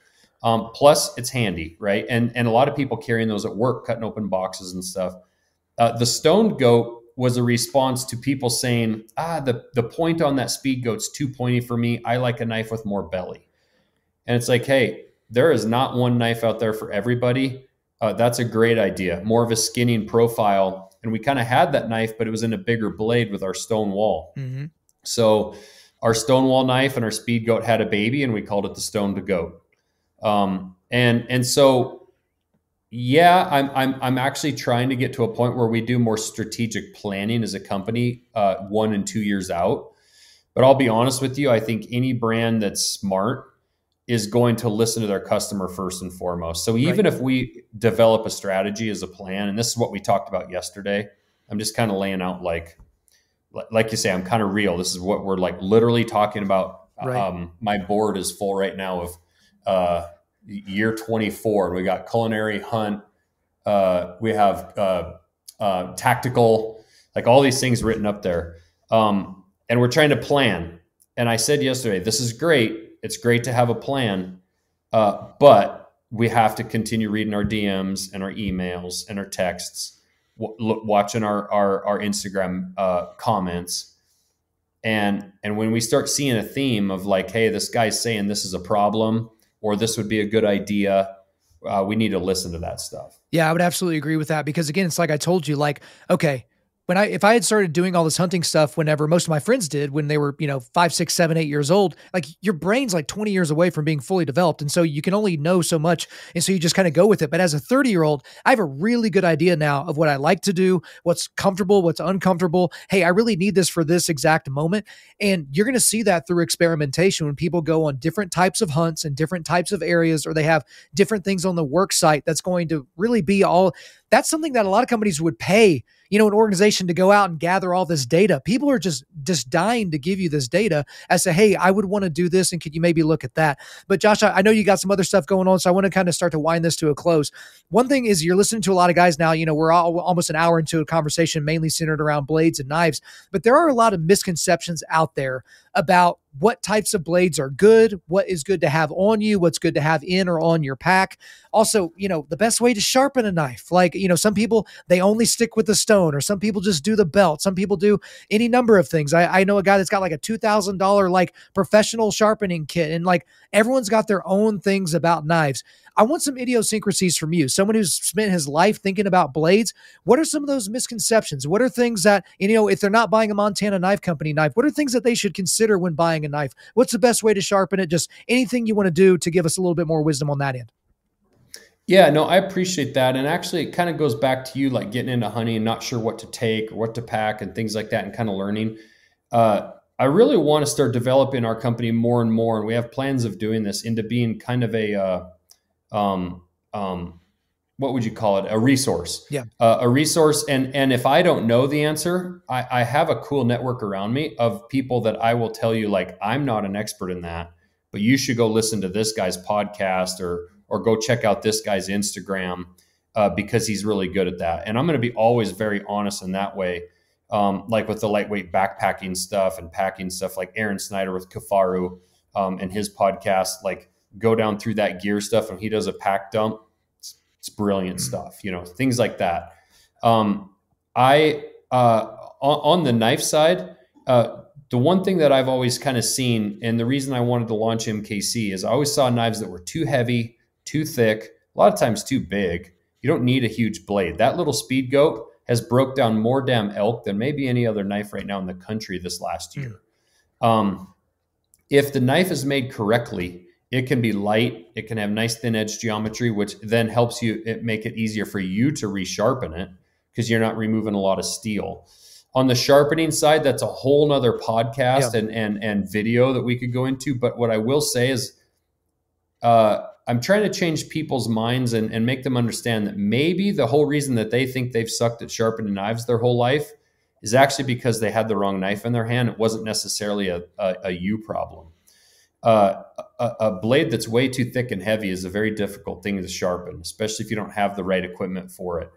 Plus, it's handy, right? And a lot of people carrying those at work, cutting open boxes and stuff. The Stoned Goat was a response to people saying, the point on that Speedgoat's too pointy for me. I like a knife with more belly. And it's like, hey, there is not one knife out there for everybody. That's a great idea. More of a skinning profile. And we kind of had that knife, but it was in a bigger blade with our Stonewall. Mm-hmm. So our Stonewall knife and our Speedgoat had a baby, and we called it the Stoned Goat. And so, yeah, I'm actually trying to get to a point where we do more strategic planning as a company, 1 and 2 years out. But I'll be honest with you, I think any brand that's smart is going to listen to their customer first and foremost. So even if we develop a strategy as a plan, and this is what we talked about yesterday, I'm just kind of laying out like you say, I'm kind of real. This is what we're like literally talking about. Right. My board is full right now of year 24. We got culinary, hunt. We have tactical, like all these things written up there. And we're trying to plan. And I said yesterday, this is great. It's great to have a plan, but we have to continue reading our DMs and our emails and our texts, watching our Instagram comments. And when we start seeing a theme of like, hey, this guy's saying this is a problem or this would be a good idea, we need to listen to that stuff. Yeah, I would absolutely agree with that because again, it's like I told you, like, okay, if I had started doing all this hunting stuff whenever most of my friends did when they were, 5, 6, 7, 8 years old, like your brain's like 20 years away from being fully developed. And so you can only know so much. And so you just kind of go with it. But as a 30-year-old, I have a really good idea now of what I like to do, what's comfortable, what's uncomfortable. Hey, I really need this for this exact moment. And you're going to see that through experimentation when people go on different types of hunts and different types of areas, or they have different things on the work site that's going to really be all. That's something that a lot of companies would pay, an organization to go out and gather all this data. People are just dying to give you this data as to, hey, I would want to do this. And could you maybe look at that? But Josh, I know you got some other stuff going on. So I want to kind of start to wind this to a close. One thing is you're listening to a lot of guys now, we're all almost an hour into a conversation mainly centered around blades and knives, but there are a lot of misconceptions out there about what types of blades are good, what is good to have on you, what's good to have in or on your pack. Also, the best way to sharpen a knife. Like, some people, they only stick with the stone, or some people just do the belt. Some people do any number of things. I know a guy that's got like a $2,000 like professional sharpening kit, and like everyone's got their own things about knives. I want some idiosyncrasies from you, someone who's spent his life thinking about blades. What are some of those misconceptions? What are things that, if they're not buying a Montana Knife Company knife, what are things that they should consider when buying a knife? What's the best way to sharpen it? Just anything you want to do to give us a little bit more wisdom on that end. Yeah, no, I appreciate that. And actually it kind of goes back to you, like getting into hunting and not sure what to take or what to pack and things like that, and kind of learning. I really want to start developing our company more and more. And we have plans of doing this into being kind of a, what would you call it? A resource. Yeah. A resource. And if I don't know the answer, I have a cool network around me of people that I will tell you, like, I'm not an expert in that, but you should go listen to this guy's podcast or go check out this guy's Instagram because he's really good at that. And I'm going to be always very honest in that way. Like with the lightweight backpacking stuff and packing stuff, like Aaron Snyder with Kafaru and his podcast, like go down through that gear stuff, and he does a pack dump. It's brilliant stuff, things like that. On the knife side, the one thing that I've always kind of seen, and the reason I wanted to launch MKC, is I always saw knives that were too heavy, too thick, a lot of times too big. You don't need a huge blade. That little Speedgoat has broke down more damn elk than maybe any other knife right now in the country this last year. If the knife is made correctly, it can be light. It can have nice thin edge geometry, which then helps make it easier for you to resharpen it because you're not removing a lot of steel. On the sharpening side, that's a whole nother podcast and video that we could go into. But what I will say is I'm trying to change people's minds and make them understand that maybe the whole reason that they think they've sucked at sharpening knives their whole life is actually because they had the wrong knife in their hand. It wasn't necessarily a you problem. A blade that's way too thick and heavy is a very difficult thing to sharpen, especially if you don't have the right equipment for it.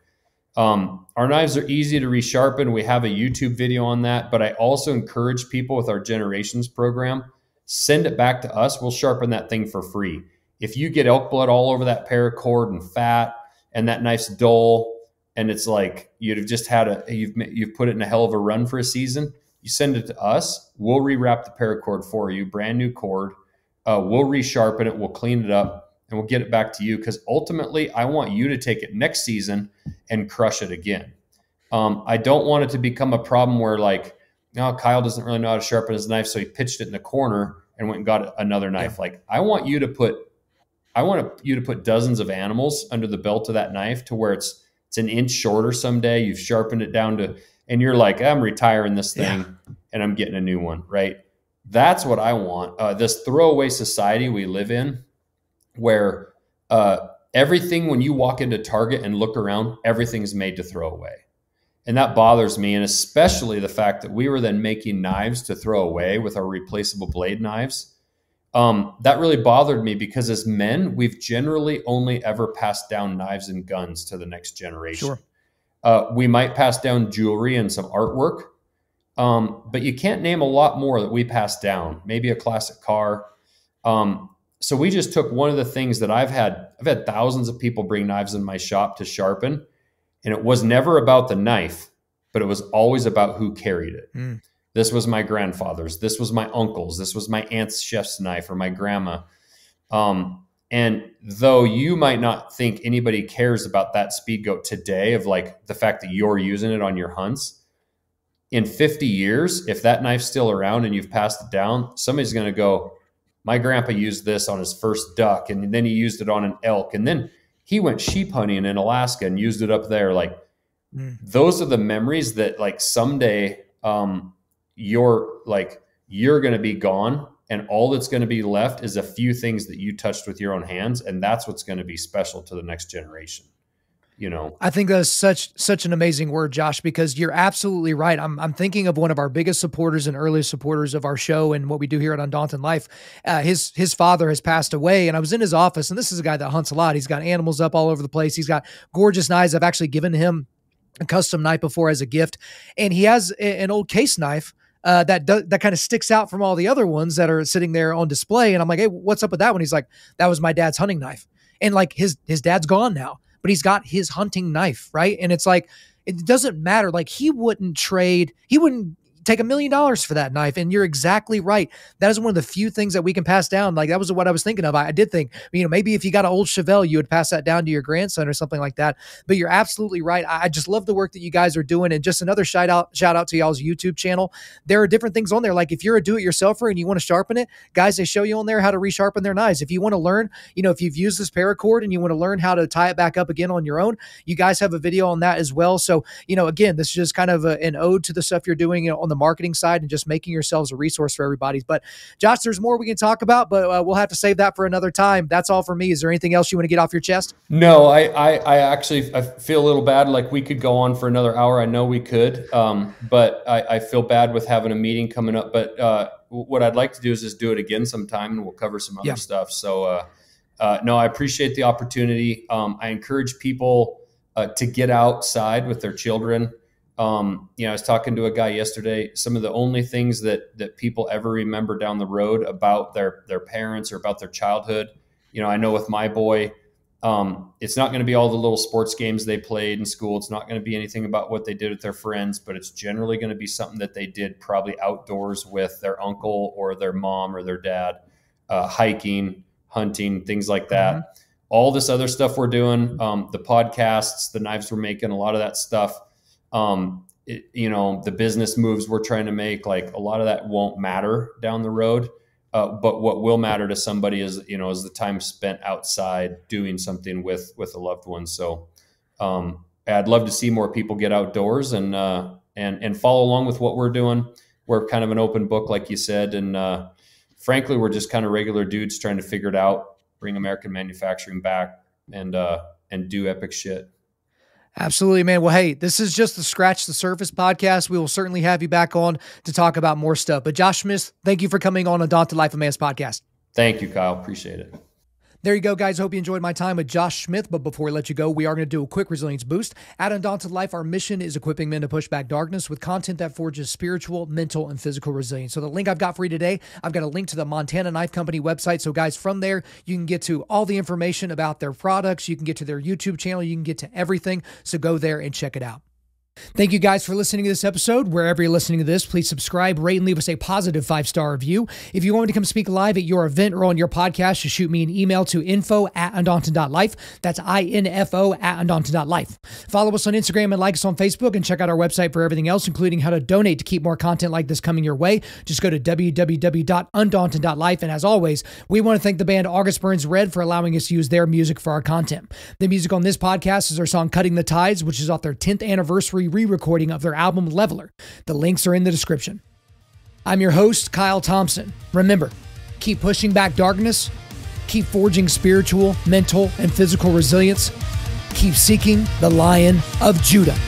Our knives are easy to resharpen. We have a YouTube video on that, but I also encourage people with our Generations program, send it back to us. We'll sharpen that thing for free. If you get elk blood all over that paracord and fat, and that knife's dull, and it's like you've just you've put it in a hell of a run for a season, you send it to us. We'll rewrap the paracord for you, brand new cord. We'll resharpen it. We'll clean it up, and we'll get it back to you. Because ultimately, I want you to take it next season and crush it again. I don't want it to become a problem where like, no, Kyle doesn't really know how to sharpen his knife, so he pitched it in the corner and went and got another knife. Yeah. Like I want you to put dozens of animals under the belt of that knife to where it's an inch shorter someday. You've sharpened it down to, and you're like, I'm retiring this thing and I'm getting a new one, right? That's what I want. This throwaway society we live in where everything, when you walk into Target and look around, everything's made to throw away. And that bothers me. And especially the fact that we were then making knives to throw away with our replaceable blade knives. That really bothered me because as men, we've generally only ever passed down knives and guns to the next generation. Sure. We might pass down jewelry and some artwork. But you can't name a lot more that we passed down, maybe a classic car. So we just took one of the things that I've had thousands of people bring knives in my shop to sharpen. And it was never about the knife, but it was always about who carried it. Mm. This was my grandfather's. This was my uncle's. This was my aunt's chef's knife or my grandma. And though you might not think anybody cares about that Speedgoat today, of like the fact that you're using it on your hunts, in 50 years, if that knife's still around and you've passed it down, somebody's going to go, my grandpa used this on his first duck, and then he used it on an elk, and then he went sheep hunting in Alaska and used it up there. Like, those are the memories that, like, someday you're going to be gone, and all that's going to be left is a few things that you touched with your own hands, and that's what's going to be special to the next generation. You know, I think that's such an amazing word, Josh, because you're absolutely right. I'm thinking of one of our biggest supporters and earliest supporters of our show and what we do here at Undaunted.Life. His father has passed away, and I was in his office, and this is a guy that hunts a lot. He's got animals up all over the place. He's got gorgeous knives. I've actually given him a custom knife before as a gift, and he has an old case knife that kind of sticks out from all the other ones that are sitting there on display. And I'm like, hey, what's up with that one? He's like, that was my dad's hunting knife, and like his dad's gone now, but he's got his hunting knife, right? And it's like, it doesn't matter. Like, he wouldn't take $1 million for that knife. And you're exactly right. That is one of the few things that we can pass down. Like, that was what I was thinking of. I did think, maybe if you got an old Chevelle, you would pass that down to your grandson or something like that. But you're absolutely right. I just love the work that you guys are doing. And just another shout out to y'all's YouTube channel. There are different things on there. Like, if you're a do-it-yourselfer and you want to sharpen it, guys, they show you on there how to resharpen their knives. If you want to learn, if you've used this paracord and you want to learn how to tie it back up again on your own, you guys have a video on that as well. So, again, this is just kind of an ode to the stuff you're doing on the marketing side and just making yourselves a resource for everybody. But Josh, there's more we can talk about, but we'll have to save that for another time. That's all for me. Is there anything else you want to get off your chest? No, I feel a little bad. Like, we could go on for another hour. I know we could, but I feel bad with having a meeting coming up. But what I'd like to do is just do it again sometime, and we'll cover some other stuff. So no, I appreciate the opportunity. I encourage people to get outside with their children. I was talking to a guy yesterday. Some of the only things that people ever remember down the road about their parents or about their childhood, I know with my boy, it's not going to be all the little sports games they played in school. It's not going to be anything about what they did with their friends, but it's generally going to be something that they did probably outdoors with their uncle or their mom or their dad, hiking, hunting, things like that. Mm-hmm. All this other stuff we're doing, the podcasts, the knives we're making, a lot of that stuff, the business moves we're trying to make, like, a lot of that won't matter down the road. But what will matter to somebody is the time spent outside doing something with a loved one. So, I'd love to see more people get outdoors and follow along with what we're doing. We're kind of an open book, like you said. And, frankly, we're just kind of regular dudes trying to figure it out, bring American manufacturing back, and do epic shit. Absolutely, man. Well, hey, this is just the Scratch the Surface podcast. We will certainly have you back on to talk about more stuff. But Josh Smith, thank you for coming on Undaunted.Life, a Man's podcast. Thank you, Kyle. Appreciate it. There you go, guys. Hope you enjoyed my time with Josh Smith. But before we let you go, we are going to do a quick resilience boost. At Undaunted.Life, our mission is equipping men to push back darkness with content that forges spiritual, mental, and physical resilience. So the link I've got for you today, I've got a link to the Montana Knife Company website. So guys, from there, you can get to all the information about their products. You can get to their YouTube channel. You can get to everything. So go there and check it out. Thank you guys for listening to this episode. Wherever you're listening to this, please subscribe, rate, and leave us a positive 5-star review. If you want me to come speak live at your event or on your podcast, just shoot me an email to info@undaunted.life. That's info@undaunted.life. Follow us on Instagram and like us on Facebook, and check out our website for everything else, including how to donate to keep more content like this coming your way. Just go to www.undaunted.life. And as always, we want to thank the band August Burns Red for allowing us to use their music for our content. The music on this podcast is our song Cutting the Tides, which is off their 10th anniversary re-recording of their album Leveler. The links are in the description. I'm your host, Kyle Thompson. Remember, keep pushing back darkness, keep forging spiritual, mental, and physical resilience, keep seeking the Lion of Judah.